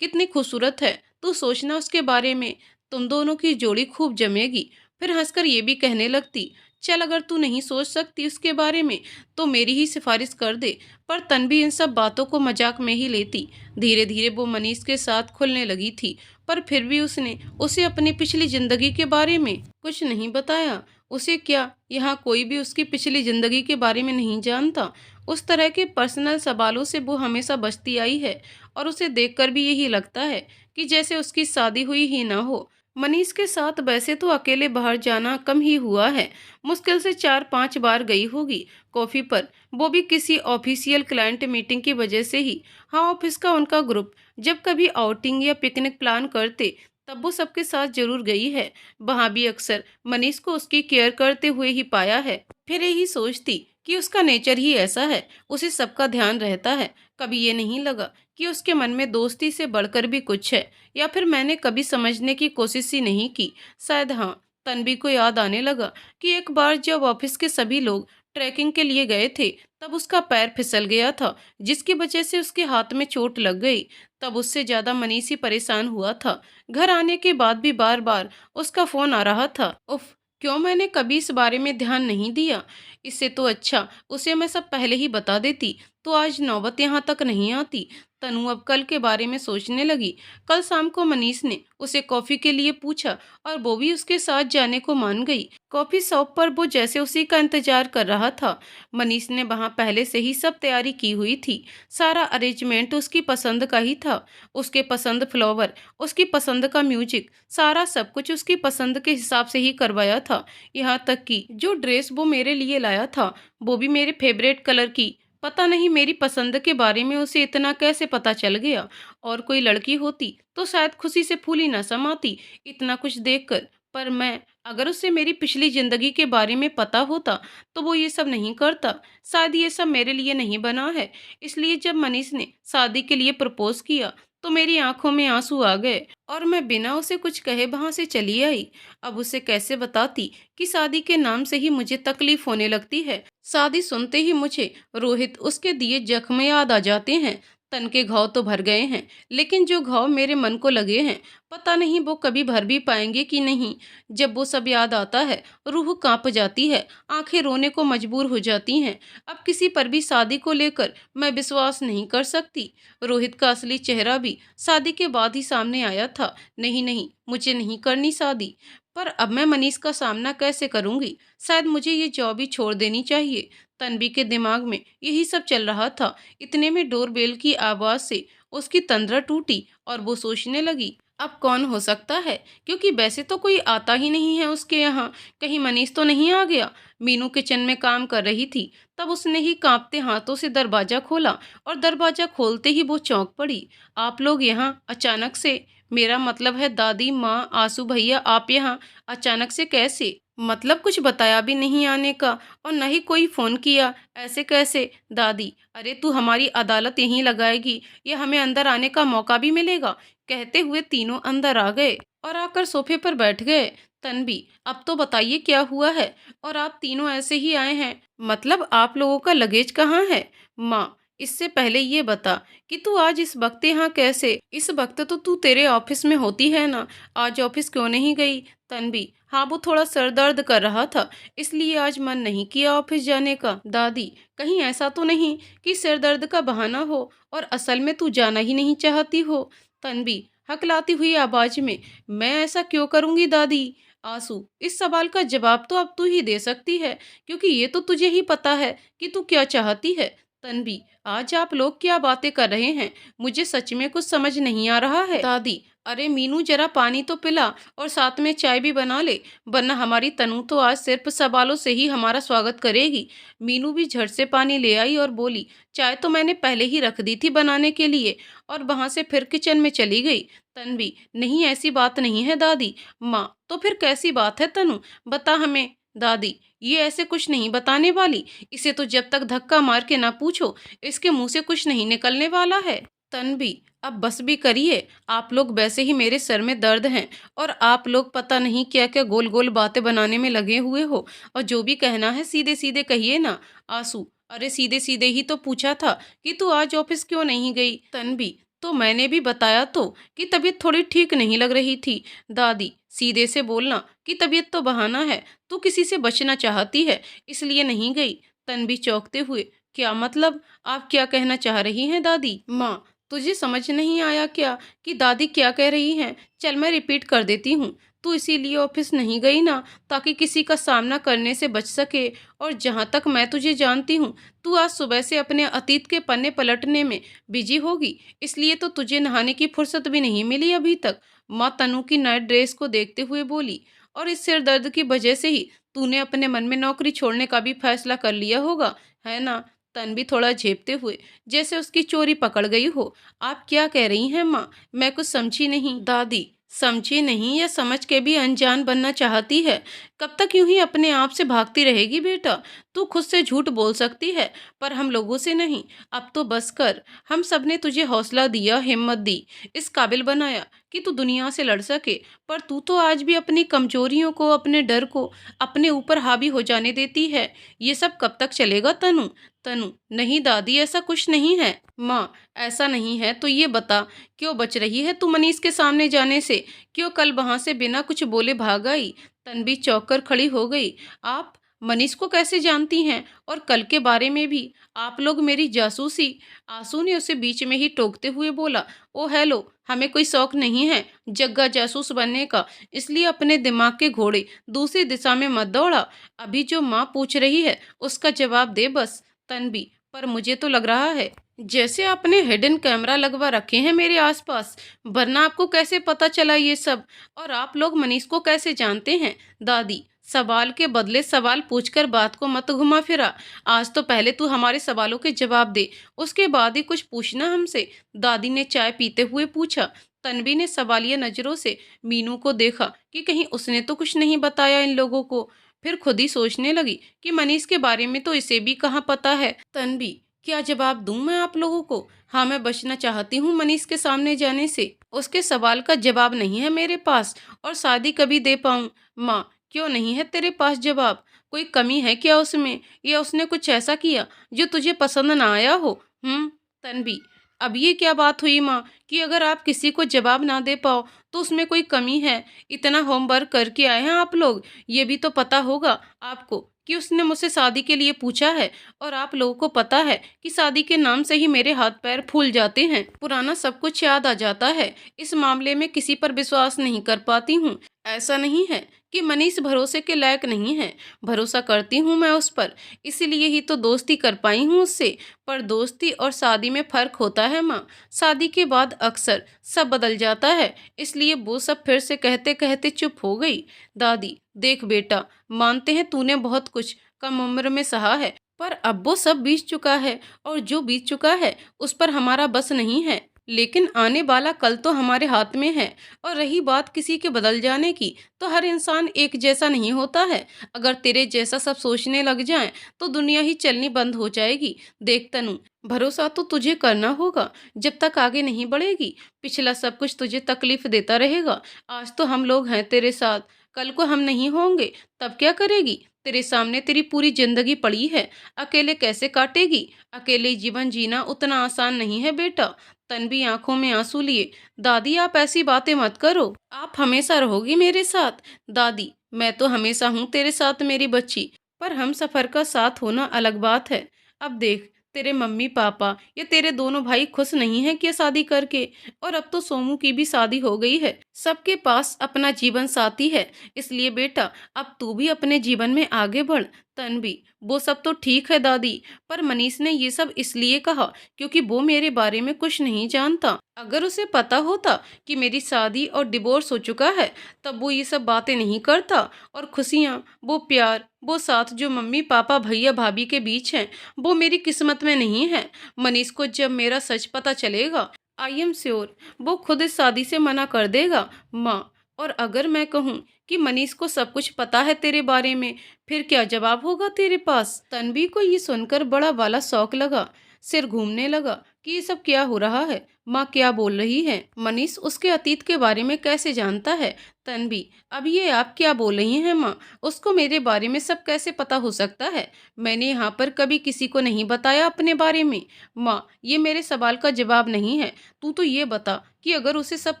A: कितनी खूबसूरत है, तू सोचना उसके बारे में, तुम दोनों की जोड़ी खूब जमेगी। फिर हंसकर ये भी कहने लगती, चल अगर तू नहीं सोच सकती उसके बारे में तो मेरी ही सिफारिश कर दे। पर तन्वी इन सब बातों को मजाक में ही लेती। धीरे धीरे वो मनीष के साथ खुलने लगी थी, पर फिर भी उसने उसे अपनी पिछली जिंदगी के बारे में कुछ नहीं बताया। उसे क्या, यहाँ कोई भी उसकी पिछली जिंदगी के बारे में नहीं जानता। उस तरह के पर्सनल सवालों से वो हमेशा बचती आई है, और उसे देखकर भी यही लगता है कि जैसे उसकी शादी हुई ही ना हो। मनीष के साथ वैसे तो अकेले बाहर जाना कम ही हुआ है, मुश्किल से 4-5 बार गई होगी कॉफी पर, वो भी किसी ऑफिशियल क्लाइंट मीटिंग की वजह से ही। हाँ, ऑफिस का उनका ग्रुप जब कभी आउटिंग या पिकनिक प्लान करते तब वो सबके साथ जरूर गई है। वहां भी अक्सर मनीष को उसकी केयर करते हुए ही पाया है। फिर यही सोचती कि उसका नेचर ही ऐसा है, उसे सबका ध्यान रहता है। कभी ये नहीं लगा कि उसके मन में दोस्ती से बढ़कर भी कुछ है, या फिर मैंने कभी समझने की कोशिश ही नहीं की। शायद हाँ, तन्वी को याद आने लगा कि एक बार जब ऑफिस के सभी लोग ट्रैकिंग के लिए गए थे तब उसका पैर फिसल गया था, जिसकी वजह से उसके हाथ में चोट लग गई। तब उससे ज्यादा मनीष ही परेशान हुआ था। घर आने के बाद भी बार बार उसका फोन आ रहा था। उफ, क्यों मैंने कभी इस बारे में ध्यान नहीं दिया। इससे तो अच्छा उसे मैं सब पहले ही बता देती, तो आज नौबत यहाँ तक नहीं आती। तनु अब कल के बारे में सोचने लगी। कल शाम को मनीष ने उसे कॉफी के लिए पूछा, और वो भी उसके साथ जाने को मान गई। कॉफी शॉप पर वो जैसे उसी का इंतजार कर रहा था। मनीष ने वहां पहले से ही सब तैयारी की हुई थी। सारा अरेंजमेंट उसकी पसंद का ही था। उसके पसंद फ्लावर, उसकी पसंद का म्यूजिक, सारा सब कुछ उसकी पसंद के हिसाब से ही करवाया था। यहाँ तक कि जो ड्रेस वो मेरे लिए लाया था वो भी मेरे फेवरेट कलर की। पता नहीं मेरी पसंद के बारे में उसे इतना कैसे पता चल गया। और कोई लड़की होती तो शायद खुशी से फूली न समाती इतना कुछ देखकर। पर मैं, अगर उसे मेरी पिछली जिंदगी के बारे में पता होता तो वो ये सब नहीं करता। शायद ये सब मेरे लिए नहीं बना है। इसलिए जब मनीष ने शादी के लिए प्रपोज किया तो मेरी आंखों में आंसू आ गए, और मैं बिना उसे कुछ कहे वहां से चली आई। अब उसे कैसे बताती कि शादी के नाम से ही मुझे तकलीफ होने लगती है। शादी सुनते ही मुझे रोहित, उसके दिए जख्म याद आ जाते हैं। तन के घाव तो भर गए हैं, लेकिन जो घाव मेरे मन को लगे हैं पता नहीं वो कभी भर भी पाएंगे कि नहीं। जब वो सब याद आता है रूह कांप जाती है, आंखें रोने को मजबूर हो जाती हैं। अब किसी पर भी शादी को लेकर मैं विश्वास नहीं कर सकती। रोहित का असली चेहरा भी शादी के बाद ही सामने आया था। नहीं नहीं, मुझे नहीं करनी शादी। पर अब मैं मनीष का सामना कैसे करूंगी। शायद मुझे ये जॉब ही छोड़ देनी चाहिए। तन्वी के दिमाग में यही सब चल रहा था। इतने में डोरबेल की आवाज से उसकी तंद्रा टूटी, और वो सोचने लगी अब कौन हो सकता है, क्योंकि वैसे तो कोई आता ही नहीं है उसके यहाँ। कहीं मनीष तो नहीं आ गया। मीनू किचन में काम कर रही थी, तब उसने ही कांपते हाथों से दरवाजा खोला, और दरवाजा खोलते ही वो चौंक पड़ी। आप लोग यहाँ अचानक से? मेरा मतलब है दादी माँ, आंसू भैया, आप यहाँ अचानक से कैसे? मतलब कुछ बताया भी नहीं आने का, और न ही कोई फोन किया, ऐसे कैसे? दादी, अरे तू हमारी अदालत यहीं लगाएगी या हमें अंदर आने का मौका भी मिलेगा? कहते हुए तीनों अंदर आ गए और आकर सोफे पर बैठ गए। तन्वी, अब तो बताइए क्या हुआ है, और आप तीनों ऐसे ही आए हैं? मतलब आप लोगों का लगेज कहाँ है? माँ, इससे पहले ये बता कि तू आज इस वक्त यहाँ कैसे? इस वक्त तो तू तेरे ऑफिस में होती है ना, आज ऑफिस क्यों नहीं गई? तन्वी, हाँ वो थोड़ा सर दर्द कर रहा था, इसलिए आज मन नहीं किया ऑफिस जाने का। दादी, कहीं ऐसा तो नहीं कि सिर दर्द का बहाना हो और असल में तू जाना ही नहीं चाहती हो? तन्वी हकलाती हुई आवाज में, मैं ऐसा क्यों करूंगी दादी? आंसू, इस सवाल का जवाब तो अब तू ही दे सकती है, क्योंकि ये तो तुझे ही पता है कि तू क्या चाहती है। तन्वी, आज आप लोग क्या बातें कर रहे हैं? मुझे सच में कुछ समझ नहीं आ रहा है। दादी, अरे मीनू जरा पानी तो पिला और साथ में चाय भी बना ले, वरना हमारी तनु तो आज सिर्फ सवालों से ही हमारा स्वागत करेगी। मीनू भी झट से पानी ले आई और बोली, चाय तो मैंने पहले ही रख दी थी बनाने के लिए, और वहां से फिर किचन में चली गई। तन्वी, नहीं ऐसी बात नहीं है दादी। माँ, तो फिर कैसी बात है तनु? बता हमें। दादी, ये ऐसे कुछ नहीं बताने वाली। इसे तो जब तक धक्का मार के ना पूछो, इसके मुंह से कुछ नहीं निकलने वाला है। तन्वी, अब बस भी करिए। आप लोग वैसे ही मेरे सर में दर्द हैं, और आप लोग पता नहीं क्या क्या गोल गोल बातें बनाने में लगे हुए हो। और जो भी कहना है सीधे सीधे कहिए ना। आंसू, अरे सीधे सीधे ही तो पूछा था कि तू आज ऑफिस क्यों नहीं गई। तन्वी, तो मैंने भी बताया तो कि तबीयत थोड़ी ठीक नहीं लग रही थी। दादी, सीधे से बोलना कि तबीयत तो बहाना है, तू किसी से बचना चाहती है इसलिए नहीं गई। तन्वी चौंकते हुए, क्या मतलब? आप क्या कहना चाह रही हैं दादी? माँ, तुझे समझ नहीं आया क्या कि दादी क्या कह रही हैं? चल मैं रिपीट कर देती हूँ। तू इसीलिए ऑफिस नहीं गई ना, ताकि किसी का सामना करने से बच सके। और जहाँ तक मैं तुझे जानती हूँ, तू आज सुबह से अपने अतीत के पन्ने पलटने में बिजी होगी, इसलिए तो तुझे नहाने की फुर्सत भी नहीं मिली अभी तक। माँ तनु की नाइट ड्रेस को देखते हुए बोली, और इस सिर दर्द की वजह से ही तूने अपने मन में नौकरी छोड़ने का भी फैसला कर लिया होगा, है ना? तन्वी थोड़ा झेपते हुए, जैसे उसकी चोरी पकड़ गई हो। आप क्या कह रही हैं माँ? मैं कुछ समझी नहीं। दादी, समझी नहीं या समझ के भी अनजान बनना चाहती है? कब तक यूं ही अपने आप से भागती रहेगी बेटा? तू खुद से झूठ बोल सकती है, पर हम लोगों से नहीं। अब तो बस कर। हम सब ने तुझे हौसला दिया, हिम्मत दी, इस काबिल बनाया कि तू दुनिया से लड़ सके, पर तू तो आज भी अपनी कमजोरियों को, अपने डर को अपने ऊपर हावी हो जाने देती है। ये सब कब तक चलेगा तनु? तनु, नहीं दादी, ऐसा कुछ नहीं है। माँ, ऐसा नहीं है तो ये बता, क्यों बच रही है तू मनीष के सामने जाने से? क्यों कल वहां से बिना कुछ बोले भाग आई? तन्वी चौंक कर खड़ी हो गई। आप मनीष को कैसे जानती हैं? और कल के बारे में भी? आप लोग मेरी जासूसी? आंसू ने उसे बीच में ही टोकते हुए बोला, ओ हेलो, हमें कोई शौक नहीं है जग्गा जासूस बनने का, इसलिए अपने दिमाग के घोड़े दूसरी दिशा में मत दौड़ा। अभी जो माँ पूछ रही है उसका जवाब दे बस। तन्वी, पर मुझे तो लग रहा है जैसे आपने हिडन कैमरा लगवा रखे हैं मेरे आसपास, वरना आपको कैसे पता चला ये सब? और आप लोग मनीष को कैसे जानते हैं? दादी, सवाल के बदले सवाल पूछकर बात को मत घुमा फिरा। आज तो पहले तू हमारे सवालों के जवाब दे, उसके बाद ही कुछ पूछना हमसे। दादी ने चाय पीते हुए पूछा। तन्वी ने सवालिया नजरों से मीनू को देखा कि कहीं उसने तो कुछ नहीं बताया इन लोगों को। फिर खुद ही सोचने लगी कि मनीष के बारे में तो इसे भी कहाँ पता है। तन्वी, क्या जवाब दूं मैं आप लोगों को? हाँ, मैं बचना चाहती हूँ मनीष के सामने जाने से। उसके सवाल का जवाब नहीं है मेरे पास, और शादी कभी दे पाऊं? माँ, क्यों नहीं है तेरे पास जवाब? कोई कमी है क्या उसमें, या उसने कुछ ऐसा किया जो तुझे पसंद ना आया हो? तन्वी, अब ये क्या बात हुई माँ कि अगर आप किसी को जवाब ना दे पाओ तो उसमें कोई कमी है? इतना होमवर्क करके आए हैं आप लोग, ये भी तो पता होगा आपको कि उसने मुझसे शादी के लिए पूछा है। और आप लोगों को पता है कि शादी के नाम से ही मेरे हाथ पैर फूल जाते हैं, पुराना सब कुछ याद आ जाता है। इस मामले में किसी पर विश्वास नहीं कर पाती हूँ। ऐसा नहीं है कि मनीष भरोसे के लायक नहीं है, भरोसा करती हूँ मैं उस पर, इसीलिए ही तो दोस्ती कर पाई हूँ उससे। पर दोस्ती और शादी में फर्क होता है माँ। शादी के बाद अक्सर सब बदल जाता है, इसलिए वो सब फिर से कहते कहते चुप हो गई। दादी, देख बेटा, मानते हैं तूने बहुत कुछ कम उम्र में सहा है, पर अब वो सब बीत चुका है, और जो बीत चुका है उस पर हमारा बस नहीं है। लेकिन आने वाला कल तो हमारे हाथ में है। और रही बात किसी के बदल जाने की, तो हर इंसान एक जैसा नहीं होता है। अगर तेरे जैसा सब सोचने लग जाएं तो दुनिया ही चलनी बंद हो जाएगी। देख तनु, भरोसा तो तुझे करना होगा जब तक आगे नहीं बढ़ेगी। पिछला सब कुछ तुझे तकलीफ देता रहेगा। आज तो हम लोग हैं तेरे साथ, कल को हम नहीं होंगे, तब क्या करेगी? तेरे सामने तेरी पूरी जिंदगी पड़ी है, अकेले कैसे काटेगी? अकेले जीवन जीना उतना आसान नहीं है बेटा। तन्वी आंखों में आंसू लिए, दादी आप ऐसी बातें मत करो, आप हमेशा रहोगी मेरे साथ। दादी, मैं तो हमेशा हूँ तेरे साथ मेरी बच्ची, पर हम सफर का साथ होना अलग बात है। अब देख, तेरे मम्मी पापा या तेरे दोनों भाई खुश नहीं है क्या शादी करके? और अब तो सोमू की भी शादी हो गई है, सबके पास अपना जीवन साथी है। इसलिए बेटा, अब तू भी अपने जीवन में आगे बढ़। तन्वी, वो सब तो ठीक है दादी, पर मनीष ने ये सब इसलिए कहा क्योंकि वो मेरे बारे में कुछ नहीं जानता। अगर उसे पता होता कि मेरी शादी और डिवोर्स हो चुका है, तब वो ये सब बातें नहीं करता। और खुशियाँ, वो प्यार, वो साथ जो मम्मी पापा भैया भाभी के बीच हैं, वो मेरी किस्मत में नहीं है। मनीष को जब मेरा सच पता चलेगा, आई एम श्योर वो खुद इस शादी से मना कर देगा माँ। और अगर मैं कहूँ कि मनीष को सब कुछ पता है तेरे बारे में, फिर क्या जवाब होगा तेरे पास? तन्वी को ये सुनकर बड़ा वाला शौक लगा, सिर घूमने लगा कि ये सब क्या हो रहा है, माँ क्या बोल रही है, मनीष उसके अतीत के बारे में कैसे जानता है? तन्वी, अब ये आप क्या बोल रही हैं माँ? उसको मेरे बारे में सब कैसे पता हो सकता है? मैंने यहाँ पर कभी किसी को नहीं बताया अपने बारे में। माँ, ये मेरे सवाल का जवाब नहीं है। तू तो ये बता कि अगर उसे सब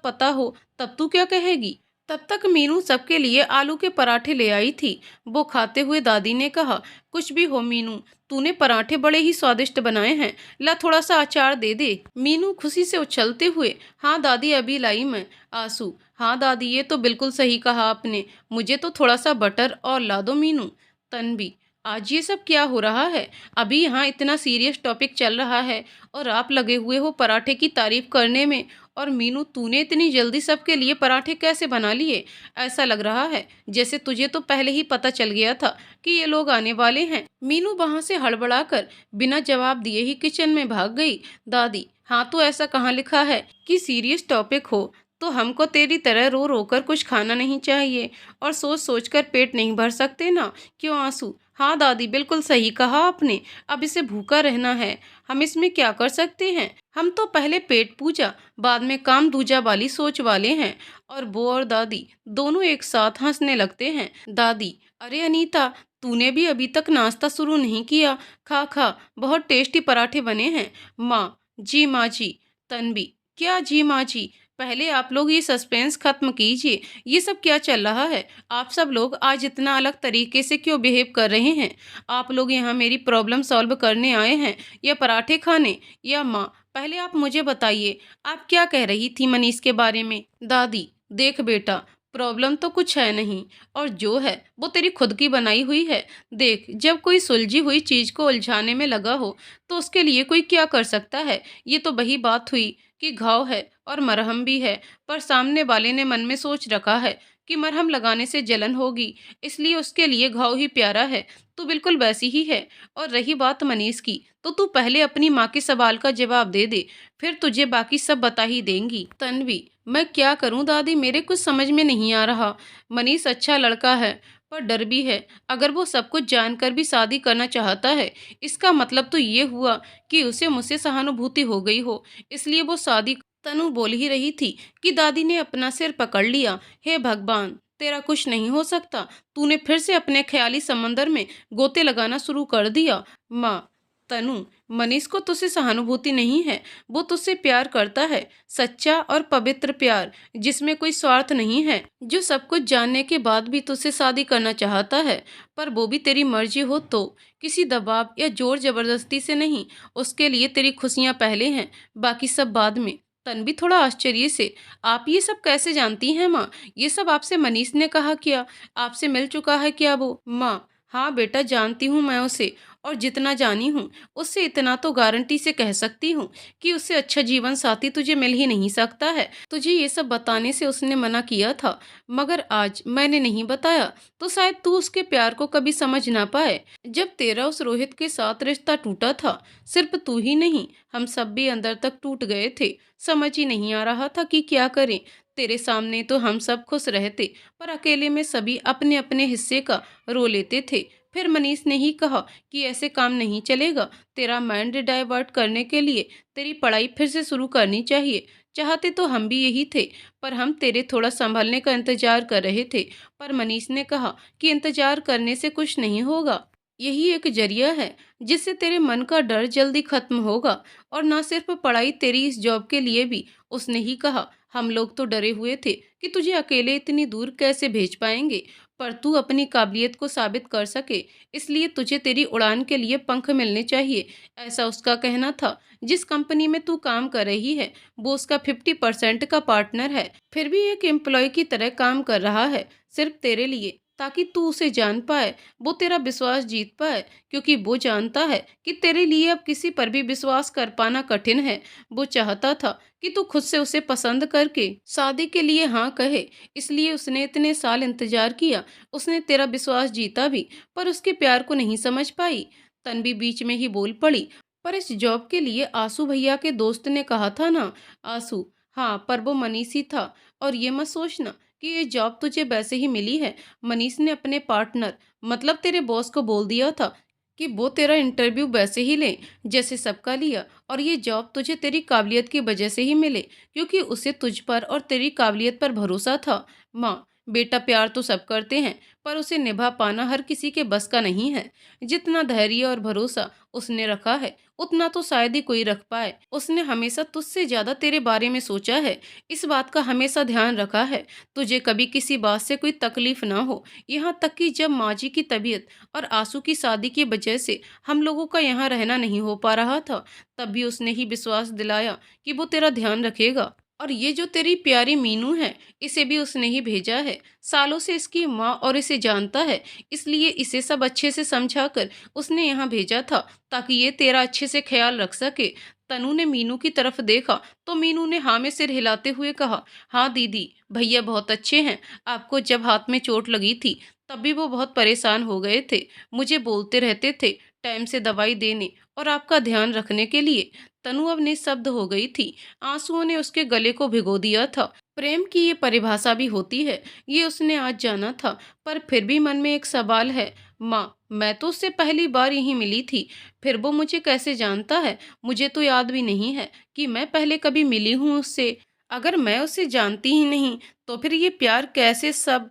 A: पता हो तब तू क्या कहेगी? तब तक मीनू सबके लिए आलू के पराठे ले आई थी। वो खाते हुए दादी ने कहा, कुछ भी हो मीनू, तूने पराठे बड़े ही स्वादिष्ट बनाए हैं, ला थोड़ा सा अचार दे दे। मीनू खुशी से उछलते हुए, हाँ दादी अभी लाई मैं। आंसू, हाँ दादी ये तो बिल्कुल सही कहा आपने, मुझे तो थोड़ा सा बटर और ला दो मीनू। तन्वी, आज ये सब क्या हो रहा है? अभी यहाँ इतना सीरियस टॉपिक चल रहा है और आप लगे हुए हो पराठे की तारीफ करने में। और मीनू, तूने इतनी जल्दी सबके लिए पराठे कैसे बना लिए? ऐसा लग रहा है जैसे तुझे तो पहले ही पता चल गया था कि ये लोग आने वाले हैं। मीनू वहां से हड़बड़ाकर बिना जवाब दिए ही किचन में भाग गई। दादी, हाँ तो ऐसा कहाँ लिखा है कि सीरियस टॉपिक हो? तो हमको तेरी तरह रो रो कर कुछ खाना नहीं चाहिए और सोच सोच कर पेट नहीं भर सकते ना? क्यों आंसू? हाँ दादी बिल्कुल सही कहा आपने, अब इसे भूखा रहना है, हम इसमें क्या कर सकते हैं? हम तो पहले पेट पूजा बाद में काम दूजा वाली सोच वाले हैं। और वो और दादी दोनों एक साथ हंसने लगते हैं। दादी, अरे अनीता, तूने भी अभी तक नाश्ता शुरू नहीं किया, खा खा, बहुत टेस्टी पराठे बने हैं। माँ, जी माँ जी। तन्वी, क्या जी माँ जी? पहले आप लोग ये सस्पेंस खत्म कीजिए, ये सब क्या चल रहा है? आप सब लोग आज इतना अलग तरीके से क्यों बिहेव कर रहे हैं? आप लोग यहाँ मेरी प्रॉब्लम सॉल्व करने आए हैं या पराठे खाने? या माँ, पहले आप मुझे बताइए, आप क्या कह रही थी मनीष के बारे में? दादी, देख बेटा, प्रॉब्लम तो कुछ है नहीं, और जो है वो तेरी खुद की बनाई हुई है। देख, जब कोई सुलझी हुई चीज को उलझाने में लगा हो तो उसके लिए कोई क्या कर सकता है? ये तो वही बात हुई कि घाव है और मरहम भी है, पर सामने वाले ने मन में सोच रखा है कि मरहम लगाने से जलन होगी, इसलिए उसके लिए घाव ही प्यारा है। तू बिल्कुल वैसी ही है। और रही बात मनीष की, तो तू पहले अपनी माँ के सवाल का जवाब दे दे, फिर तुझे बाकी सब बता ही देंगी। तन्वी, मैं क्या करूं दादी, मेरे कुछ समझ में नहीं आ रहा। मनीष अच्छा लड़का है, पर डर भी है। अगर वो सब कुछ जानकर भी शादी करना चाहता है, इसका मतलब तो ये हुआ कि उसे मुझसे सहानुभूति हो गई हो, इसलिए वो शादी। तनु बोल ही रही थी कि दादी ने अपना सिर पकड़ लिया। हे भगवान, तेरा कुछ नहीं हो सकता। तूने फिर से अपने ख्याली समंदर में गोते लगाना शुरू कर दिया। माँ, तनु, मनीष को तुझसे सहानुभूति नहीं है, वो तुझसे प्यार करता है, सच्चा और पवित्र प्यार जिसमें कोई स्वार्थ नहीं है, जो सब कुछ जानने के बाद भी तुझसे शादी करना चाहता है। पर वो भी तेरी मर्जी हो तो, किसी दबाव या जोर जबरदस्ती से नहीं। उसके लिए तेरी खुशियां पहले हैं, बाकी सब बाद में। तन्वी थोड़ा आश्चर्य से, आप ये सब कैसे जानती हैं माँ? ये सब आपसे मनीष ने कहा क्या? आपसे मिल चुका है क्या वो? माँ, हाँ बेटा, जानती हूँ मैं उसे, और जितना जानी हूँ उससे इतना तो गारंटी से कह सकती हूँ कि उससे अच्छा जीवन साथी तुझे मिल ही नहीं सकता है। तुझे ये सब बताने से उसने मना किया था, मगर आज मैंने नहीं बताया तो शायद तू उसके प्यार को कभी समझ ना पाए। जब तेरा उस रोहित के साथ रिश्ता टूटा था, सिर्फ तू ही नहीं, हम सब भी अंदर तक टूट गए थे। समझ ही नहीं आ रहा था कि क्या करें। तेरे सामने तो हम सब खुश रहते, पर अकेले में सभी अपने अपने हिस्से का रो लेते थे। फिर मनीष ने ही कहा कि ऐसे काम नहीं चलेगा, तेरा माइंड डाइवर्ट करने के लिए तेरी पढ़ाई फिर से शुरू करनी चाहिए। चाहते तो हम भी यही थे, पर हम तेरे थोड़ा संभलने का इंतजार कर रहे थे। पर मनीष ने कहा कि इंतजार करने से कुछ नहीं होगा, यही एक जरिया है जिससे तेरे मन का डर जल्दी खत्म होगा। और ना सिर्फ पढ़ाई, तेरी इस जॉब के लिए भी। उसने ही कहा, हम लोग तो डरे हुए थे कि तुझे अकेले इतनी दूर कैसे भेज पाएंगे, पर तू अपनी काबिलियत को साबित कर सके, इसलिए तुझे तेरी उड़ान के लिए पंख मिलने चाहिए, ऐसा उसका कहना था। जिस कंपनी में तू काम कर रही है वो उसका 50% का पार्टनर है, फिर भी एक एम्प्लॉय की तरह काम कर रहा है, सिर्फ तेरे लिए। ताकि तू उसे जान पाए, वो तेरा विश्वास जीत पाए, क्योंकि वो जानता है कि तेरे लिए अब किसी पर भी विश्वास कर पाना कठिन है। वो चाहता था कि तू खुद से उसे पसंद करके शादी के लिए हाँ कहे, इसलिए उसने इतने साल इंतजार किया। उसने तेरा विश्वास जीता भी, पर उसके प्यार को नहीं समझ पाई। तन्वी बीच में ही बोल पड़ी, पर इस जॉब के लिए आंसू भैया के दोस्त ने कहा था ना। आंसू, हाँ, पर वो मनीष ही था। और ये मत सोचना कि ये जॉब तुझे वैसे ही मिली है। मनीष ने अपने पार्टनर, मतलब तेरे बॉस को बोल दिया था कि वो तेरा इंटरव्यू वैसे ही ले जैसे सबका लिया, और ये जॉब तुझे तेरी काबिलियत की वजह से ही मिले, क्योंकि उसे तुझ पर और तेरी काबिलियत पर भरोसा था। माँ, बेटा प्यार तो सब करते हैं, पर उसे निभा पाना हर किसी के बस का नहीं है। जितना धैर्य और भरोसा उसने रखा है, उतना तो शायद ही कोई रख पाए। उसने हमेशा तुझसे ज्यादा तेरे बारे में सोचा है, इस बात का हमेशा ध्यान रखा है, तुझे कभी किसी बात से कोई तकलीफ ना हो। यहाँ तक कि जब माँ जी की तबीयत और आंसू की शादी की वजह से हम लोगों का यहाँ रहना नहीं हो पा रहा था, तब भी उसने ही विश्वास दिलाया कि वो तेरा ध्यान रखेगा। और ये जो तेरी प्यारी मीनू है, इसे भी उसने ही भेजा है। सालों से इसकी माँ और इसे जानता है, इसलिए इसे सब अच्छे से समझाकर उसने यहाँ भेजा था, ताकि ये तेरा अच्छे से ख्याल रख सके। तनु ने मीनू की तरफ देखा तो मीनू ने हाँ में सिर हिलाते हुए कहा, हाँ दीदी, भैया बहुत अच्छे हैं। आपको जब हाथ में चोट लगी थी, तब भी वो बहुत परेशान हो गए थे। मुझे बोलते रहते थे टाइम से दवाई देने और आपका ध्यान रखने के लिए। तनु अब निःशब्द हो गई थी। आंसुओं ने उसके गले को भिगो दिया था। प्रेम की ये परिभाषा भी होती है, ये उसने आज जाना था। पर फिर भी मन में एक सवाल है। माँ, मैं तो उससे पहली बार यहीं मिली थी, फिर वो मुझे कैसे जानता है? मुझे तो याद भी नहीं है कि मैं पहले कभी मिली हूँ उससे। अगर मैं उसे जानती ही नहीं, तो फिर ये प्यार कैसे सब?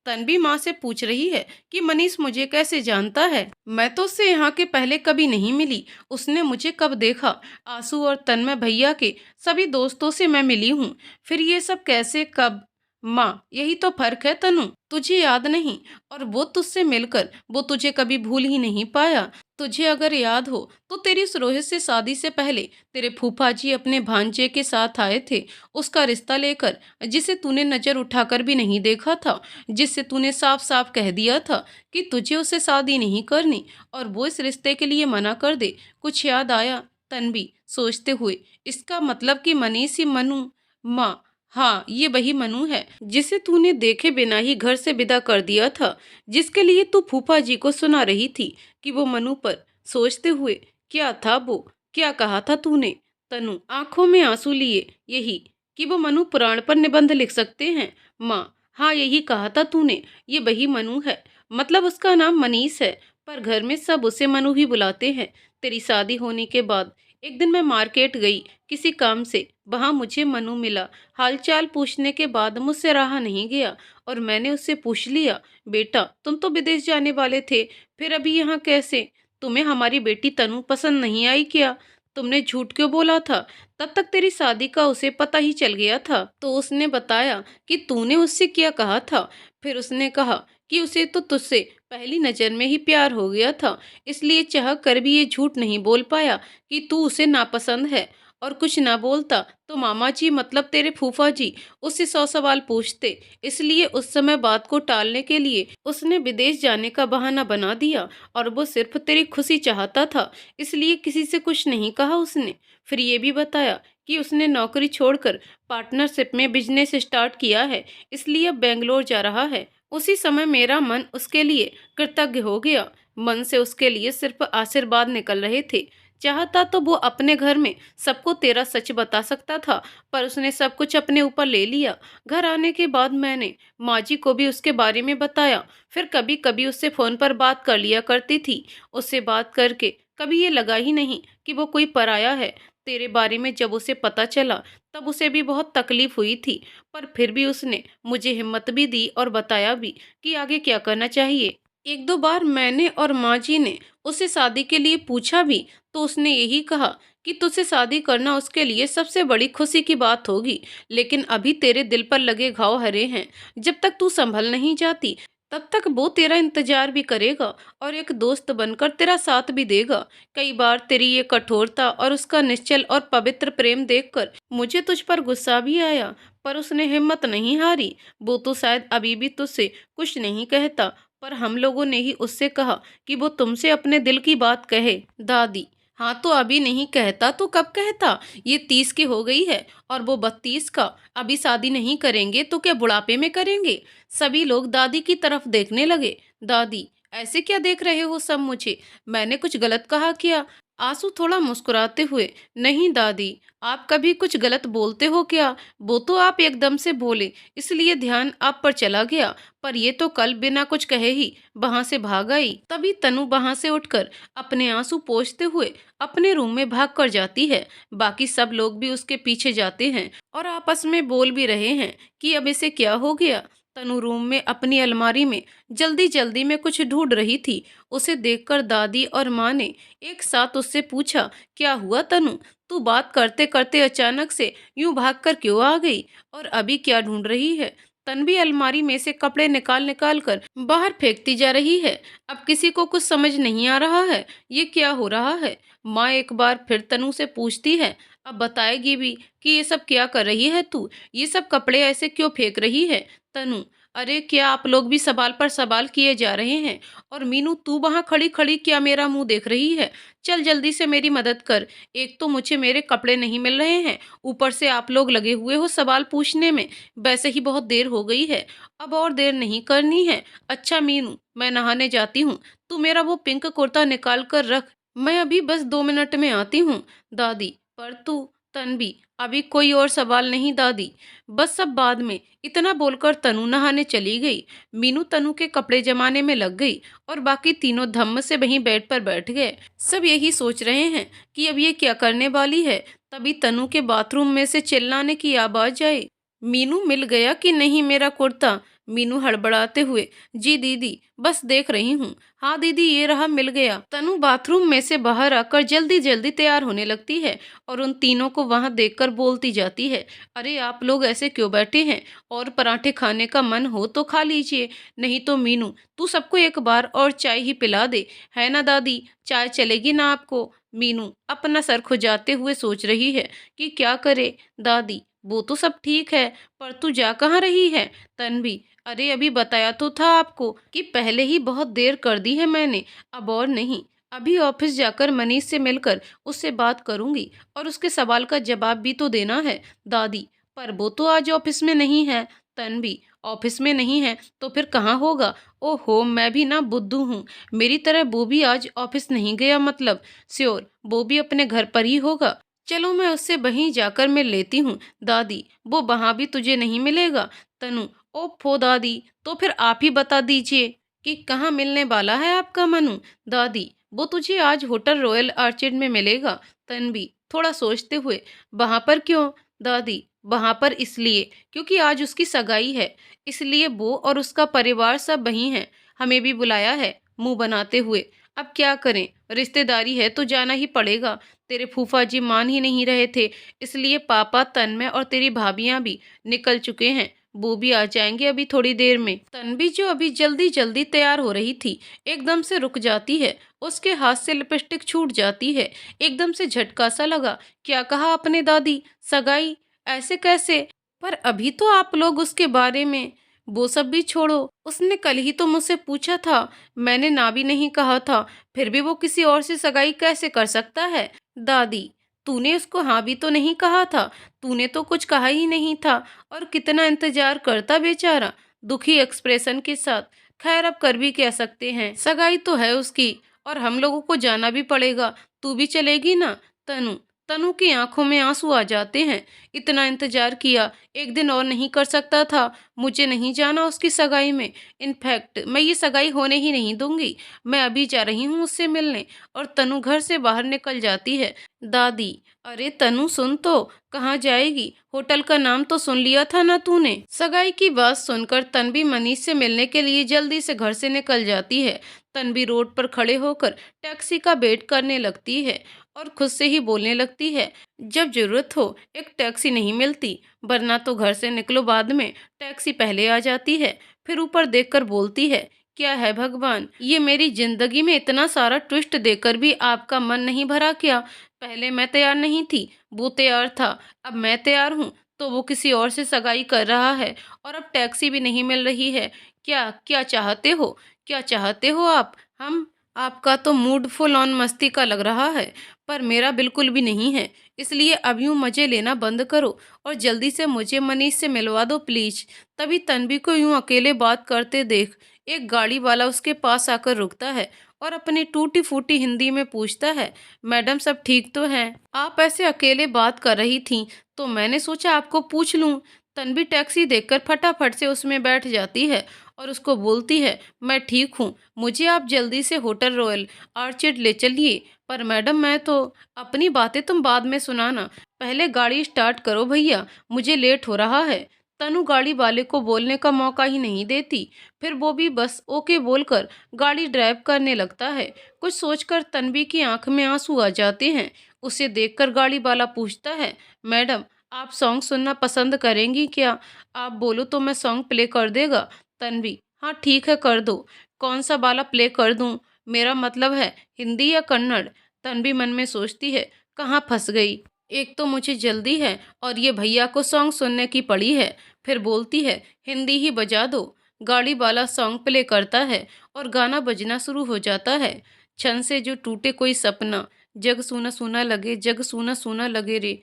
A: तन्वी माँ से पूछ रही है कि मनीष मुझे कैसे जानता है? मैं तो उससे यहाँ के पहले कभी नहीं मिली। उसने मुझे कब देखा? आंसू और तन्मय भैया के सभी दोस्तों से मैं मिली हूँ, फिर ये सब कैसे, कब? माँ, यही तो फर्क है तनु, तुझे याद नहीं, और वो तुझसे मिलकर वो तुझे कभी भूल ही नहीं पाया। तुझे अगर याद हो तो तेरी उस रोहित से शादी से पहले तेरे फूफा जी अपने भांजे के साथ आए थे, उसका रिश्ता लेकर, जिसे तूने नजर उठाकर भी नहीं देखा था, जिससे तूने साफ साफ कह दिया था कि तुझे उससे शादी नहीं करनी, और वो इस रिश्ते के लिए मना कर दे। कुछ याद आया? तन्वी सोचते हुए, इसका मतलब कि मनीष ही मनु? माँ, हाँ, ये वही मनु है जिसे तूने देखे बिना ही घर से विदा कर दिया था, जिसके लिए तू फूफा जी को सुना रही थी कि वो मनु पर। सोचते हुए, क्या था वो, क्या कहा था तूने? तनु आंखों में आंसू लिए, यही कि वो मनु पुराण पर निबंध लिख सकते हैं। माँ, हाँ, यही कहा था तूने, ये वही मनु है, मतलब उसका नाम मनीष है, पर घर में सब उसे मनु ही बुलाते हैं। तेरी शादी होने के बाद एक दिन मैं मार्केट गई किसी काम से, वहां मुझे मनु मिला। हालचाल पूछने के बाद मुझसे रहा नहीं गया, और मैंने उससे पूछ लिया, बेटा तुम तो विदेश जाने वाले थे, फिर अभी यहाँ कैसे? तुम्हें हमारी बेटी तनु पसंद नहीं आई क्या? तुमने झूठ क्यों बोला था? तब तक तेरी शादी का उसे पता ही चल गया था। तो उसने बताया कि तूने उससे क्या कहा था। फिर उसने कहा कि उसे तो तुझसे पहली नजर में ही प्यार हो गया था, इसलिए चाह कर भी ये झूठ नहीं बोल पाया कि तू उसे नापसंद है। और कुछ ना बोलता तो मामा जी, मतलब तेरे फूफा जी, उससे 100 सवाल पूछते, इसलिए उस समय बात को टालने के लिए उसने विदेश जाने का बहाना बना दिया, और वो सिर्फ तेरी खुशी चाहता था, इसलिए किसी से कुछ नहीं कहा उसने। फिर ये भी बताया कि उसने नौकरी छोड़कर पार्टनरशिप में बिजनेस स्टार्ट किया है, इसलिए अब बेंगलोर जा रहा है। उसी समय मेरा मन उसके लिए कृतज्ञ हो गया। मन से उसके लिए सिर्फ आशीर्वाद निकल रहे थे। चाहता तो वो अपने घर में सबको तेरा सच बता सकता था, पर उसने सब कुछ अपने ऊपर ले लिया। घर आने के बाद मैंने माँ जी को भी उसके बारे में बताया। फिर कभी कभी उससे फोन पर बात कर लिया करती थी। उससे बात करके कभी ये लगा ही नहीं कि वो कोई पराया है। तेरे बारे में जब उसे पता चला, तब उसे भी बहुत तकलीफ हुई थी, पर फिर भी उसने मुझे हिम्मत भी दी और बताया भी कि आगे क्या करना चाहिए। एक दो बार मैंने और माँ जी ने उससे शादी के लिए पूछा भी, तो उसने यही कहा कि तुझसे शादी करना उसके लिए सबसे बड़ी खुशी की बात होगी, लेकिन अभी तेरे दिल पर लगे घाव हरे हैं। जब तक तू संभल नहीं जाती, तब तक वो तेरा इंतजार भी करेगा, और एक दोस्त बनकर तेरा साथ भी देगा। कई बार तेरी ये कठोरता और उसका निश्चल और पवित्र प्रेम देखकर मुझे तुझ पर गुस्सा भी आया, पर उसने हिम्मत नहीं हारी। वो तो शायद अभी भी तुझसे कुछ नहीं कहता, पर हम लोगों ने ही उससे कहा कि वो तुमसे अपने दिल की बात कहे। दादी, हाँ तो अभी नहीं कहता तो कब कहता? ये 30 की हो गई है और वो 32 का। अभी शादी नहीं करेंगे तो क्या बुढ़ापे में करेंगे? सभी लोग दादी की तरफ देखने लगे। दादी, ऐसे क्या देख रहे हो सब मुझे? मैंने कुछ गलत कहा क्या? आंसू थोड़ा मुस्कुराते हुए, नहीं दादी, आप कभी कुछ गलत बोलते हो क्या? वो तो आप एकदम से बोले, इसलिए ध्यान आप पर चला गया। पर ये तो कल बिना कुछ कहे ही वहां से भाग आई। तभी तनु वहां से उठकर अपने आंसू पोंछते हुए अपने रूम में भाग कर जाती है। बाकी सब लोग भी उसके पीछे जाते हैं और आपस में बोल भी रहे हैं कि अब इसे क्या हो गया। तनु रूम में अपनी अलमारी में जल्दी जल्दी में कुछ ढूंढ रही थी। उसे देखकर दादी और माँ ने एक साथ उससे पूछा, क्या हुआ तनु? तू बात करते करते अचानक से यूं भागकर क्यों आ गई? और अभी क्या ढूंढ रही है? तन्वी अलमारी में से कपड़े निकाल निकाल कर बाहर फेंकती जा रही है। अब किसी को कुछ समझ नहीं आ रहा है, ये क्या हो रहा है। माँ एक बार फिर तनु से पूछती है, अब बताएगी भी कि ये सब क्या कर रही है तू? ये सब कपड़े ऐसे क्यों फेंक रही है? तनु, अरे क्या आप लोग भी सवाल पर सवाल किए जा रहे हैं? और मीनू, तू वहां खड़ी खड़ी क्या मेरा मुंह देख रही है? चल जल्दी से मेरी मदद कर। एक तो मुझे मेरे कपड़े नहीं मिल रहे हैं, ऊपर से आप लोग लगे हुए हो सवाल पूछने में। वैसे ही बहुत देर हो गई है, अब और देर नहीं करनी है। अच्छा मीनू, मैं नहाने जाती हूँ, तू मेरा वो पिंक कुर्ता निकाल कर रख, मैं अभी बस 2 मिनट में आती हूँ। दादी, पर तू, तन्वी, अभी कोई और सवाल नहीं दादी, बस सब बाद में। इतना बोलकर तनु नहाने चली गई। मीनू तनु के कपड़े जमाने में लग गई और बाकी तीनों धम्म से वहीं बेड पर बैठ गए। सब यही सोच रहे हैं कि अब ये क्या करने वाली है। तभी तनु के बाथरूम में से चिल्लाने की आवाज आई, मीनू मिल गया कि नहीं मेरा कुर्ता? मीनू हड़बड़ाते हुए, जी दीदी, बस देख रही हूँ। हाँ दीदी, ये रहा, मिल गया। तनु बाथरूम में से बाहर आकर जल्दी जल्दी तैयार होने लगती है और उन तीनों को वहां देखकर बोलती जाती है, अरे आप लोग ऐसे क्यों बैठे हैं? और पराठे खाने का मन हो तो खा लीजिए, नहीं तो मीनू तू सबको एक बार और चाय ही पिला दे, है ना दादी? चाय चलेगी ना आपको? मीनू अपना सर खुजाते हुए सोच रही है कि क्या करे। दादी, वो तो सब ठीक है, पर तू जा कहाँ रही है? तन्वी, अरे अभी बताया तो था आपको कि पहले ही बहुत देर कर दी है मैंने, अब और नहीं। अभी ऑफिस जाकर मनीष से मिलकर उससे बात करूंगी और उसके सवाल का जवाब भी तो देना है। दादी, पर वो तो आज ऑफिस में नहीं है। तन्वी, ऑफिस में नहीं है तो फिर कहाँ होगा? ओहो, मैं भी ना बुद्धू हूँ, मेरी तरह वो भी आज ऑफिस नहीं गया मतलब? श्योर, वो भी अपने घर पर ही होगा। चलो मैं उससे वहीं जाकर मिल लेती हूँ। दादी, वो वहां भी तुझे नहीं मिलेगा। तनु, ओफो दादी, तो फिर आप ही बता दीजिए कि कहाँ मिलने वाला है आपका मनु? दादी, वो तुझे आज होटल रॉयल आर्चिड में मिलेगा। तन्वी थोड़ा सोचते हुए, वहां पर क्यों? दादी, वहां पर इसलिए क्योंकि आज उसकी सगाई है, इसलिए वो और उसका परिवार सब वहीं हैं। हमें भी बुलाया है, मुंह बनाते हुए। अब क्या करें, रिश्तेदारी है तो जाना ही पड़ेगा। तेरे फूफा जी मान ही नहीं रहे थे, इसलिए पापा, तन्मय और तेरी भाभियां भी निकल चुके हैं, वो भी आ जाएंगे अभी थोड़ी देर में। तन्वी जो अभी जल्दी जल्दी तैयार हो रही थी, एकदम से रुक जाती है, उसके हाथ से लिपस्टिक छूट जाती है। एकदम से झटका सा लगा, क्या कहा आपने दादी? सगाई? ऐसे कैसे? पर अभी तो आप लोग उसके बारे में, वो सब भी छोड़ो, उसने कल ही तो मुझसे पूछा था, मैंने ना भी नहीं कहा था, फिर भी वो किसी और से सगाई कैसे कर सकता है? दादी, तूने उसको हाँ भी तो नहीं कहा था, तूने तो कुछ कहा ही नहीं था, और कितना इंतजार करता बेचारा, दुखी एक्सप्रेशन के साथ। खैर अब कर भी कह सकते हैं, सगाई तो है उसकी और हम लोगों को जाना भी पड़ेगा। तू भी चलेगी ना? तनु, तनु की आंखों में आंसू आ जाते हैं। इतना इंतजार किया, एक दिन और नहीं कर सकता था? मुझे नहीं जाना उसकी सगाई में, इनफैक्ट मैं ये सगाई होने ही नहीं दूंगी। मैं अभी जा रही हूँ उससे मिलने। और तनु घर से बाहर निकल जाती है। दादी, अरे तनु सुन तो, कहाँ जाएगी? होटल का नाम तो सुन लिया था ना तूने? सगाई की बात सुनकर तन्वी मनीष से मिलने के लिए जल्दी से घर से निकल जाती है। तन्वी रोड पर खड़े होकर टैक्सी का वेट करने लगती है और खुद से ही बोलने लगती है, जब जरूरत हो एक टैक्सी नहीं मिलती, वरना तो घर से निकलो बाद में, टैक्सी पहले आ जाती है। फिर ऊपर देखकर बोलती है, क्या है भगवान, ये मेरी जिंदगी में इतना सारा ट्विस्ट देकर भी आपका मन नहीं भरा क्या? पहले मैं तैयार नहीं थी, वो तैयार था, अब मैं तैयार हूँ तो वो किसी और से सगाई कर रहा है और अब टैक्सी भी नहीं मिल रही है। क्या क्या चाहते हो? क्या चाहते हो आप? हम आपका तो मूड फुल ऑन मस्ती का लग रहा है, पर मेरा बिल्कुल भी नहीं है। इसलिए अब यूँ मज़े लेना बंद करो और जल्दी से मुझे मनीष से मिलवा दो प्लीज़। तभी तन्वी को यूँ अकेले बात करते देख एक गाड़ी वाला उसके पास आकर रुकता है और अपनी टूटी-फूटी हिंदी में पूछता है, मैडम सब ठीक तो हैं? आप ऐसे अकेले बात कर रही थीं, तो मैंने सोचा आपको पूछ लूँ। तन्वी टैक्सी देखकर फटाफट से उसमें बैठ जाती है और उसको बोलती है, मैं ठीक हूँ, मुझे आप जल्दी से होटल रॉयल आर्चिड ले चलिए। पर मैडम मैं तो अपनी बातें तुम बाद में सुनाना, पहले गाड़ी स्टार्ट करो भैया, मुझे लेट हो रहा है। तनु गाड़ी वाले को बोलने का मौका ही नहीं देती। फिर वो भी बस ओके बोलकर गाड़ी ड्राइव करने लगता है। कुछ सोचकर तन्वी की आंख में आंसू आ जाते हैं। उसे देखकर गाड़ी वाला पूछता है, मैडम आप सॉन्ग सुनना पसंद करेंगी क्या? आप बोलो तो मैं सॉन्ग प्ले कर देगा। तन्वी, हाँ ठीक है कर दो। कौन सा वाला प्ले कर दूँ? मेरा मतलब है हिंदी या कन्नड़? तन्वी मन में सोचती है, कहाँ फंस गई। एक तो मुझे जल्दी है और ये भैया को सॉन्ग सुनने की पड़ी है। फिर बोलती है, हिंदी ही बजा दो। गाड़ी वाला सॉन्ग प्ले करता है और गाना बजना शुरू हो जाता है। छन से जो टूटे कोई सपना, जग सूना सूना लगे, जग सूना सूना लगे रे।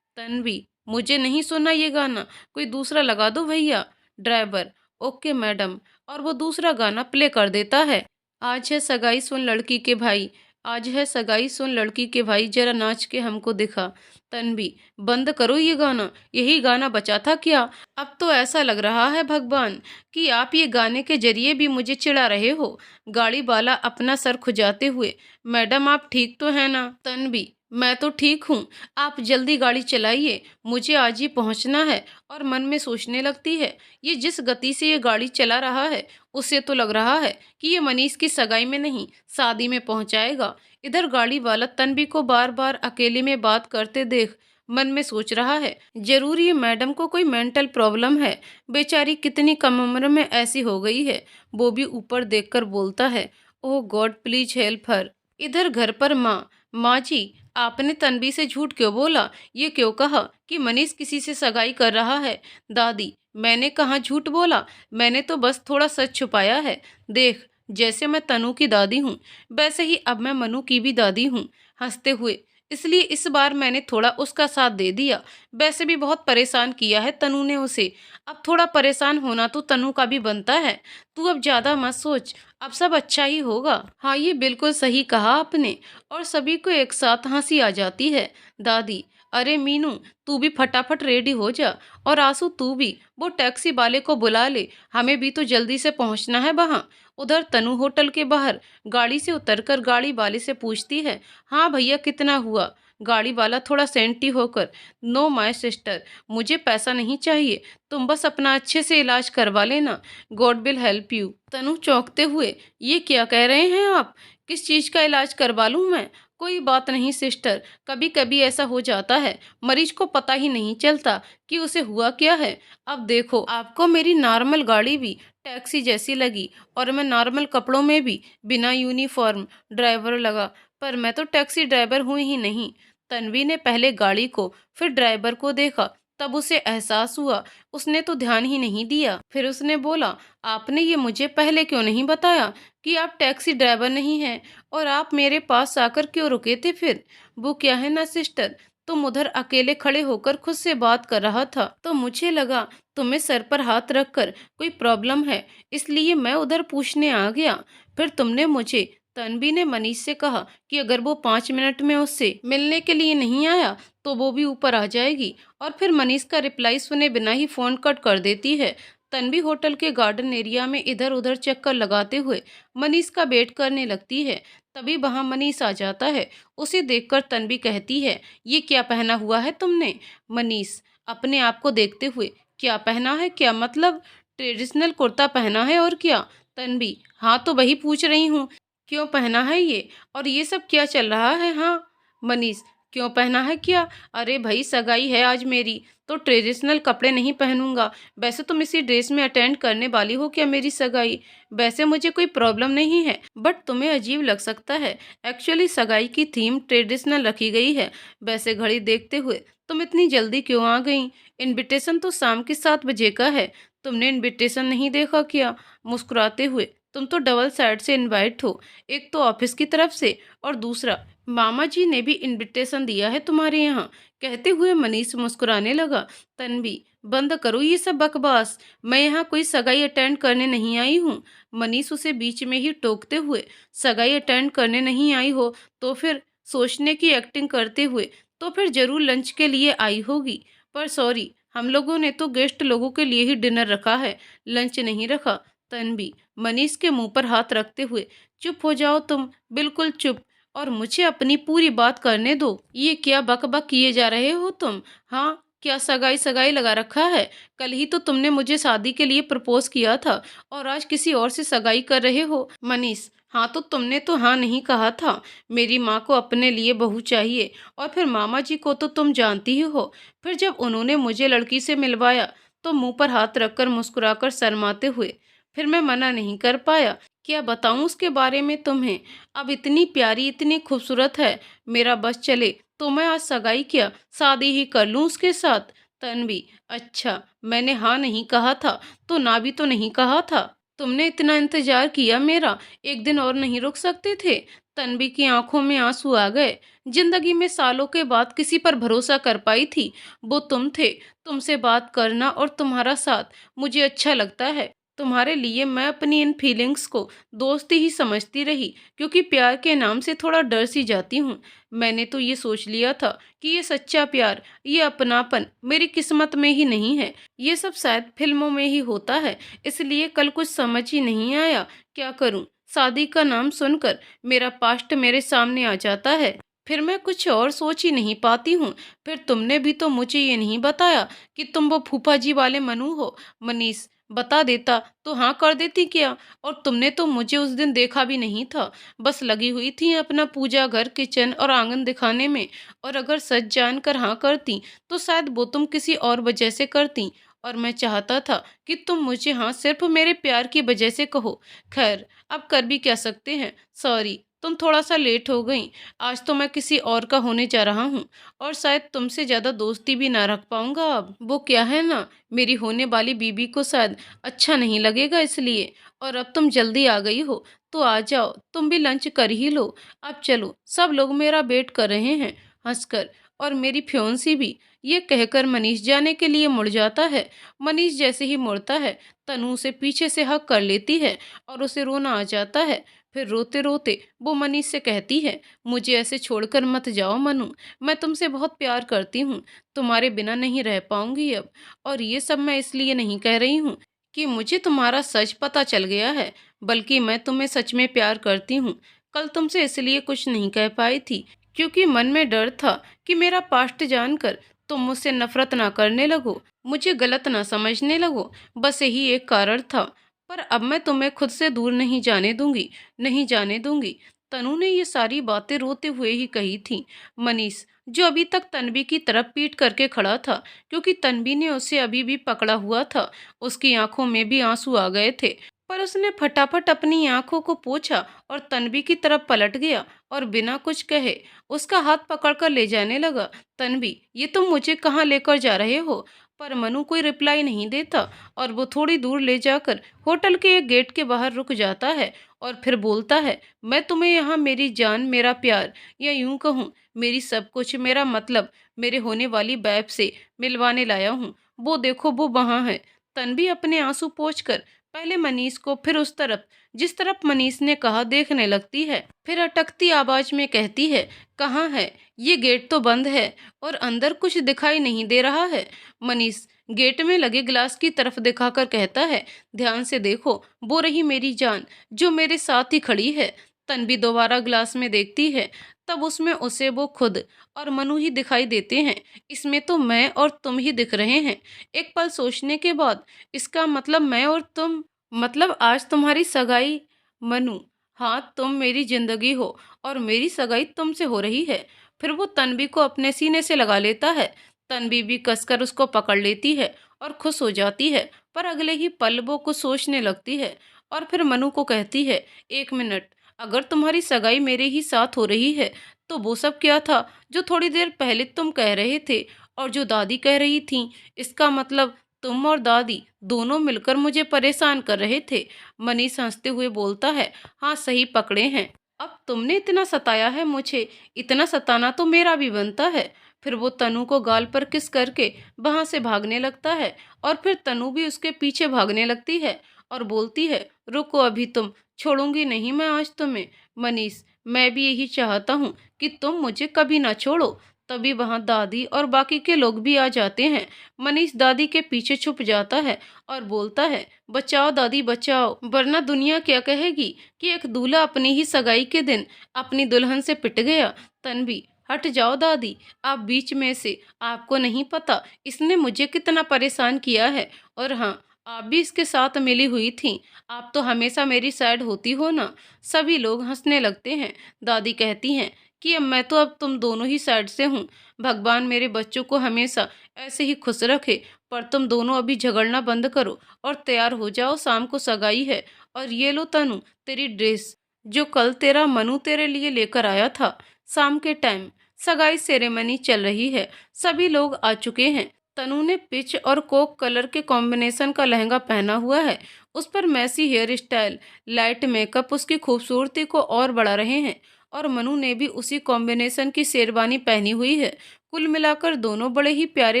A: तन्वी, मुझे नहीं सुना ये गाना, कोई दूसरा लगा दो भैया। Driver, okay madam. और वो दूसरा गाना प्ले कर देता है। आज है सगाई सुन लड़की के भाई, आज है सगाई सुन लड़की के भाई, जरा नाच के हमको दिखा। तन्वी, बंद करो ये गाना, यही गाना बचा था क्या? अब तो ऐसा लग रहा है भगवान कि आप ये गाने के जरिए भी मुझे चिढ़ा रहे हो। गाड़ी वाला अपना सर खुजाते हुए, मैडम आप ठीक तो है ना? तन्वी, मैं तो ठीक हूँ, आप जल्दी गाड़ी चलाइए, मुझे आज ही पहुँचना है। और मन में सोचने लगती है, ये जिस गति से ये गाड़ी चला रहा है, उससे तो लग रहा है कि ये मनीष की सगाई में नहीं, शादी में पहुँचाएगा। इधर गाड़ी वाला तन्वी को बार बार अकेले में बात करते देख मन में सोच रहा है, जरूर ये मैडम को कोई मेंटल प्रॉब्लम है, बेचारी कितनी कम उम्र में ऐसी हो गई है। वो भी ऊपर देखकर बोलता है, ओह गॉड प्लीज हेल्प हर। इधर घर पर माँ जी, आपने तन्वी से झूठ क्यों बोला? ये क्यों कहा कि मनीष किसी से सगाई कर रहा है? दादी, मैंने कहाँ झूठ बोला, मैंने तो बस थोड़ा सच छुपाया है। देख, जैसे मैं तनु की दादी हूँ, वैसे ही अब मैं मनु की भी दादी हूँ। हंसते हुए, इसलिए इस बार मैंने थोड़ा उसका साथ दे दिया। वैसे भी बहुत परेशान किया है तनु ने उसे, अब थोड़ा परेशान होना तो तनु का भी बनता है। तू अब ज़्यादा मत सोच, अब सब अच्छा ही होगा। हाँ ये बिल्कुल सही कहा आपने। और सभी को एक साथ हंसी आ जाती है। दादी, अरे मीनू, तू भी फटाफट रेडी हो जा। और आंसू तू भी, वो टैक्सी वाले को बुला ले, हमें भी तो जल्दी से पहुंचना है वहाँ। उधर तनु होटल के बाहर गाड़ी से उतरकर गाड़ी वाले से पूछती है, हाँ भैया कितना हुआ? गाड़ी वाला थोड़ा सेंटी होकर, नो माय सिस्टर, मुझे पैसा नहीं चाहिए, तुम बस अपना अच्छे से इलाज करवा लेना, गॉड विल हेल्प यू। तनु चौंकते हुए, ये क्या कह रहे हैं आप? किस चीज़ का इलाज करवा लूँ मैं? कोई बात नहीं सिस्टर, कभी कभी ऐसा हो जाता है, मरीज को पता ही नहीं चलता कि उसे हुआ क्या है। अब देखो, आपको मेरी नॉर्मल गाड़ी भी टैक्सी जैसी लगी और मैं नॉर्मल कपड़ों में भी बिना यूनिफॉर्म ड्राइवर लगा, पर मैं तो टैक्सी ड्राइवर हूँ ही नहीं। तन्वी ने पहले गाड़ी को फिर ड्राइवर को देखा, तब उसे एहसास हुआ, उसने तो ध्यान ही नहीं दिया। फिर उसने बोला, आपने ये मुझे पहले क्यों नहीं बताया कि आप टैक्सी ड्राइवर नहीं हैं, और आप मेरे पास आकर क्यों रुके थे फिर? वो क्या है ना सिस्टर, तुम उधर अकेले खड़े होकर खुद से बात कर रहा था, तो मुझे लगा तुम्हें सर पर हाथ रखकर कोई प्रॉब्लम है, इसलिए मैं उधर पूछने आ गया। फिर तुमने मुझे, तन्वी ने मनीष से कहा कि अगर वो 5 मिनट में उससे मिलने के लिए नहीं आया तो वो भी ऊपर आ जाएगी। और फिर मनीष का रिप्लाई सुने बिना ही फोन कट कर देती है। तन्वी होटल के गार्डन एरिया में इधर उधर चक्कर लगाते हुए मनीष का वेट करने लगती है। तभी वहां मनीष आ जाता है। उसे देखकर तन्वी कहती है, ये क्या पहना हुआ है तुमने? मनीष अपने आप को देखते हुए, क्या पहना है? क्या मतलब? ट्रेडिशनल कुर्ता पहना है और क्या? तन्वी, हाँ तो वही पूछ रही हूँ, क्यों पहना है ये? और ये सब क्या चल रहा है? हाँ। मनीष, क्यों पहना है क्या? अरे भाई सगाई है आज मेरी, तो ट्रेडिशनल कपड़े नहीं पहनूंगा। वैसे तुम इसी ड्रेस में अटेंड करने वाली हो क्या मेरी सगाई? वैसे मुझे कोई प्रॉब्लम नहीं है, बट तुम्हें अजीब लग सकता है। एक्चुअली सगाई की थीम ट्रेडिशनल रखी गई है। वैसे घड़ी देखते हुए तुम इतनी जल्दी क्यों आ गई? इनविटेशन तो शाम के 7 बजे का है। तुमने इनविटेशन नहीं देखा क्या? मुस्कुराते हुए, तुम तो डबल साइड से इनवाइट हो, एक तो ऑफिस की तरफ से और दूसरा मामा जी ने भी इनविटेशन दिया है तुम्हारे यहाँ। कहते हुए मनीष मुस्कुराने लगा। तन्वी, बंद करो ये सब बकवास, मैं यहाँ कोई सगाई अटेंड करने नहीं आई हूँ। मनीष उसे बीच में ही टोकते हुए, सगाई अटेंड करने नहीं आई हो तो फिर सोचने की एक्टिंग करते हुए, तो फिर जरूर लंच के लिए आई होगी। पर सॉरी, हम लोगों ने तो गेस्ट लोगों के लिए ही डिनर रखा है, लंच नहीं रखा। तन्वी, मनीष के मुंह पर हाथ रखते हुए, चुप हो जाओ तुम, बिल्कुल चुप, और मुझे अपनी पूरी बात करने दो। ये क्या बक बक किए जा रहे हो तुम? हाँ, क्या सगाई सगाई लगा रखा है? कल ही तो तुमने मुझे शादी के लिए प्रपोज किया था और आज किसी और से सगाई कर रहे हो। मनीष, हाँ तो तुमने तो हाँ नहीं कहा था। मेरी माँ को अपने लिए बहू चाहिए, और फिर मामा जी को तो तुम जानती ही हो। फिर जब उन्होंने मुझे लड़की से मिलवाया तो मुंह पर हाथ रखकर मुस्कुराकर शर्माते हुए, फिर मैं मना नहीं कर पाया। क्या बताऊं उसके बारे में तुम्हें? अब इतनी प्यारी, इतनी खूबसूरत है। मेरा बस चले तो मैं आज सगाई क्या, शादी ही कर लूं उसके साथ। तन्वी, अच्छा, मैंने हाँ नहीं कहा था तो ना भी तो नहीं कहा था। तुमने इतना इंतजार किया मेरा, एक दिन और नहीं रुक सकते थे? तन्वी की आंखों में आंसू आ गए। जिंदगी में सालों के बाद किसी पर भरोसा कर पाई थी, वो तुम थे। तुमसे बात करना और तुम्हारा साथ मुझे अच्छा लगता है। तुम्हारे लिए मैं अपनी इन फीलिंग्स को दोस्ती ही समझती रही, क्योंकि प्यार के नाम से थोड़ा डर सी जाती हूँ। मैंने तो ये सोच लिया था कि ये सच्चा प्यार, ये अपनापन मेरी किस्मत में ही नहीं है, ये सब शायद फिल्मों में ही होता है। इसलिए कल कुछ समझ ही नहीं आया, क्या करूँ? शादी का नाम सुनकर मेरा पास्ट मेरे सामने आ जाता है, फिर मैं कुछ और सोच ही नहीं पाती हूँ। फिर तुमने भी तो मुझे ये नहीं बताया कि तुम वो फूफा जी वाले मनु हो। मनीष, बता देता तो हाँ कर देती क्या? और तुमने तो मुझे उस दिन देखा भी नहीं था, बस लगी हुई थी अपना पूजा घर, किचन और आंगन दिखाने में। और अगर सच जानकर हाँ करती तो शायद वो तुम किसी और वजह से करती, और मैं चाहता था कि तुम मुझे हाँ सिर्फ मेरे प्यार की वजह से कहो। खैर, अब कर भी क्या सकते हैं। सॉरी, तुम थोड़ा सा लेट हो गई। आज तो मैं किसी और का होने जा रहा हूँ, और शायद तुमसे ज़्यादा दोस्ती भी ना रख पाऊंगा अब। वो क्या है ना, मेरी होने वाली बीबी को शायद अच्छा नहीं लगेगा इसलिए। और अब तुम जल्दी आ गई हो तो आ जाओ, तुम भी लंच कर ही लो। अब चलो, सब लोग मेरा वेट कर रहे हैं। हंसकर, और मेरी फ्योंसी भी, ये कहकर मनीष जाने के लिए मुड़ जाता है। मनीष जैसे ही मुड़ता है, तनु उसे पीछे से हक कर लेती है और उसे रोना आ जाता है। फिर रोते रोते वो मनीष से कहती है, मुझे ऐसे छोड़कर मत जाओ मनु, मैं तुमसे बहुत प्यार करती हूँ, तुम्हारे बिना नहीं रह पाऊंगी अब। और ये सब मैं इसलिए नहीं कह रही हूँ कि मुझे तुम्हारा सच पता चल गया है, बल्कि मैं तुम्हें सच में प्यार करती हूँ। कल तुमसे इसलिए कुछ नहीं कह पाई थी क्योंकि मन में डर था कि मेरा पास्ट जानकर तुम मुझसे नफरत ना करने लगो, मुझे गलत ना समझने लगो। बस यही एक कारण था। पर अब मैं तुम्हें खुद से दूर नहीं जाने दूंगी, नहीं जाने दूंगी। तनु ने ये सारी बातें रोते हुए ही कही थी। मनीष, जो अभी तक तन्वी की तरफ पीट करके खड़ा था, क्योंकि तन्वी ने उसे अभी भी पकड़ा हुआ था, उसकी आंखों में भी आंसू आ गए थे। पर उसने फटाफट अपनी आंखों को पोंछा और तन्वी की तरफ पलट गया और बिना कुछ कहे उसका हाथ पकड़कर ले जाने लगा। तन्वी, ये तुम मुझे कहाँ लेकर जा रहे हो? पर मनु कोई रिप्लाई नहीं देता, और वो थोड़ी दूर ले जाकर होटल के एक गेट के बाहर रुक जाता है और फिर बोलता है, मैं तुम्हें यहाँ मेरी जान, मेरा प्यार, या यूं कहूँ मेरी सब कुछ, मेरा मतलब मेरे होने वाली बैब से मिलवाने लाया हूँ। वो देखो, वो वहाँ है। तन्वी अपने आंसू पोंछकर पहले मनीष को, फिर उस तरफ जिस तरफ मनीष ने कहा देखने लगती है, फिर अटकती आवाज में कहती है, कहाँ है? ये गेट तो बंद है और अंदर कुछ दिखाई नहीं दे रहा है। मनीष गेट में लगे ग्लास की तरफ दिखाकर कहता है, ध्यान से देखो, वो रही मेरी जान जो मेरे साथ ही खड़ी है। तन्वी दोबारा ग्लास में देखती है, तब उसमें उसे वो खुद और मनु ही दिखाई देते हैं। इसमें तो मैं और तुम ही दिख रहे हैं। एक पल सोचने के बाद, इसका मतलब मैं और तुम, मतलब आज तुम्हारी सगाई। मनु, हाँ तुम मेरी जिंदगी हो और मेरी सगाई तुमसे हो रही है। फिर वो तन्वी को अपने सीने से लगा लेता है। तन्वी भी कसकर उसको पकड़ लेती है और खुश हो जाती है, पर अगले ही पल वो कुछ सोचने लगती है और फिर मनु को कहती है, एक मिनट, अगर तुम्हारी सगाई मेरे ही साथ हो रही है तो वो सब क्या था जो थोड़ी देर पहले तुम कह रहे थे और जो दादी कह रही थी? इसका मतलब तुम और दादी दोनों मिलकर मुझे परेशान कर रहे थे। मनीष हंसते हुए बोलता है, हाँ सही पकड़े हैं। अब तुमने इतना सताया है मुझे, इतना सताना तो मेरा भी बनता है। फिर वो तनु को गाल पर किस करके वहां से भागने लगता है और फिर तनु भी उसके पीछे भागने लगती है और बोलती है, रुको अभी तुम, छोड़ूंगी नहीं मैं आज तुम्हें। मनीष, मैं भी यही चाहता हूँ कि तुम मुझे कभी ना छोड़ो। तभी वहां दादी और बाकी के लोग भी आ जाते हैं। मनीष दादी के पीछे छुप जाता है और बोलता है, बचाओ दादी बचाओ, वरना दुनिया क्या कहेगी कि एक दूल्हा अपनी ही सगाई के दिन अपनी दुल्हन से पिट गया। तन्वी, हट जाओ दादी, आप बीच में से, आपको नहीं पता इसने मुझे कितना परेशान किया है। और हाँ, आप भी इसके साथ मिली हुई थी, आप तो हमेशा मेरी साइड होती हो ना। सभी लोग हंसने लगते हैं। दादी कहती हैं कि अब तुम दोनों ही साइड से हूँ। भगवान मेरे बच्चों को हमेशा ऐसे ही खुश रखे। पर तुम दोनों अभी झगड़ना बंद करो और तैयार हो जाओ, शाम को सगाई है। और ये लो तनु, तेरी ड्रेस जो कल तेरा मनु तेरे लिए लेकर आया था। शाम के टाइम सगाई सेरेमनी चल रही है, सभी लोग आ चुके हैं। तनु ने पिच और कोक कलर के कॉम्बिनेशन का लहंगा पहना हुआ है। उस पर messy hair style, light makeup उसकी खूबसूरती को और बढ़ा रहे हैं। और मनु ने भी उसी कॉम्बिनेशन की शेरवानी पहनी हुई है। कुल मिलाकर दोनों बड़े ही प्यारे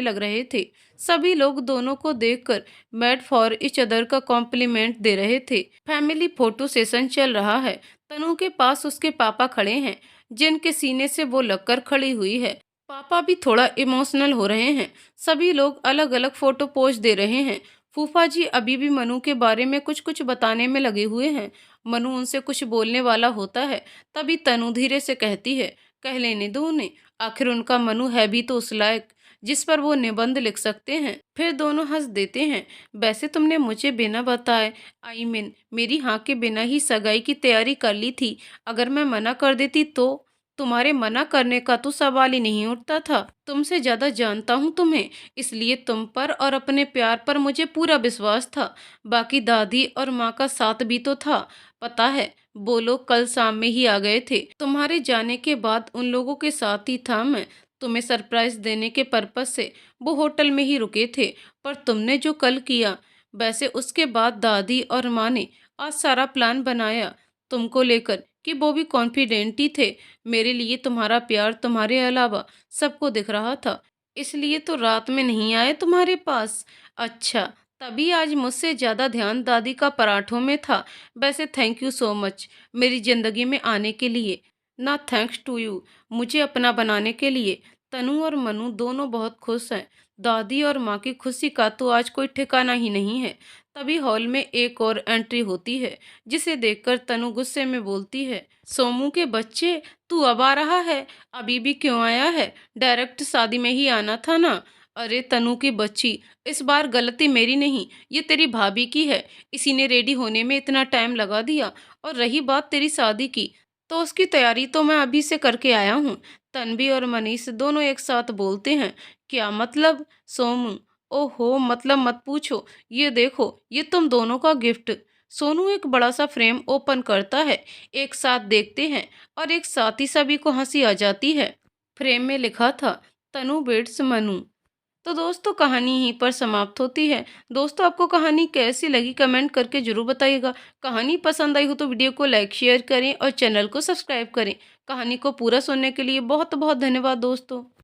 A: लग रहे थे। सभी लोग दोनों को देखकर मेड फॉर ईच अदर का कॉम्प्लीमेंट दे रहे थे। फैमिली फोटो सेशन चल रहा है। तनु के पास उसके पापा खड़े हैं, जिनके सीने से वो लगकर खड़ी हुई है। पापा भी थोड़ा इमोशनल हो रहे हैं। सभी लोग अलग अलग फोटो पोज दे रहे हैं। फूफा जी अभी भी मनु के बारे में कुछ कुछ बताने में लगे हुए हैं। मनु उनसे कुछ बोलने वाला होता है, तभी तनु धीरे से कहती है, कह लेने दो उन्हें, आखिर उनका मनु है भी तो उस लायक जिस पर वो निबंध लिख सकते हैं। फिर दोनों हंस देते हैं। वैसे तुमने मुझे बिना बताए, मेरी हाँ के बिना ही सगाई की तैयारी कर ली थी। अगर मैं मना कर देती तो? तुम्हारे मना करने का तो सवाल ही नहीं उठता था। तुमसे ज्यादा जानता हूँ तुम्हें, इसलिए तुम पर और अपने प्यार पर मुझे पूरा विश्वास था। बाकी दादी और माँ का साथ भी तो था। पता है, वो लोग कल शाम में ही आ गए थे। तुम्हारे जाने के बाद उन लोगों के साथ ही था मैं। तुम्हें सरप्राइज देने के पर्पज से वो होटल में ही रुके थे। पर तुमने जो कल किया, वैसे उसके बाद दादी और माँ ने आज सारा प्लान बनाया तुमको लेकर कि वो भी कॉन्फिडेंट ही थे। मेरे लिए तुम्हारा प्यार तुम्हारे अलावा सबको दिख रहा था, इसलिए तो रात में नहीं आए तुम्हारे पास। अच्छा, तभी आज मुझसे ज़्यादा ध्यान दादी का पराठों में था। वैसे थैंक यू सो मच मेरी ज़िंदगी में आने के लिए। ना थैंक्स टू यू, मुझे अपना बनाने के लिए। तनु और मनु दोनों बहुत खुश हैं। दादी और माँ की खुशी का तो आज कोई ठिकाना ही नहीं है। तभी हॉल में एक और एंट्री होती है, जिसे देखकर तनु गुस्से में बोलती है, सोमू के बच्चे, तू अब आ रहा है? अभी भी क्यों आया है? डायरेक्ट शादी में ही आना था ना। अरे तनु की बच्ची, इस बार गलती मेरी नहीं, ये तेरी भाभी की है। इसी ने रेडी होने में इतना टाइम लगा दिया। और रही बात तेरी शादी की, तो उसकी तैयारी तो मैं अभी से करके आया हूँ। तन्वी और मनीष दोनों एक साथ बोलते हैं, क्या मतलब सोमू? ओहो, मतलब मत पूछो। ये देखो, ये तुम दोनों का गिफ्ट। सोनू एक बड़ा सा फ्रेम ओपन करता है। एक साथ देखते हैं और एक साथ ही सभी को हंसी आ जाती है। फ्रेम में लिखा था, तनु बेट्स मनु। तो दोस्तों, कहानी यहीं पर समाप्त होती है। दोस्तों, आपको कहानी कैसी लगी कमेंट करके जरूर बताइएगा। कहानी पसंद आई हो तो वीडियो को लाइक शेयर करें और चैनल को सब्सक्राइब करें। कहानी को पूरा सुनने के लिए बहुत बहुत धन्यवाद दोस्तों।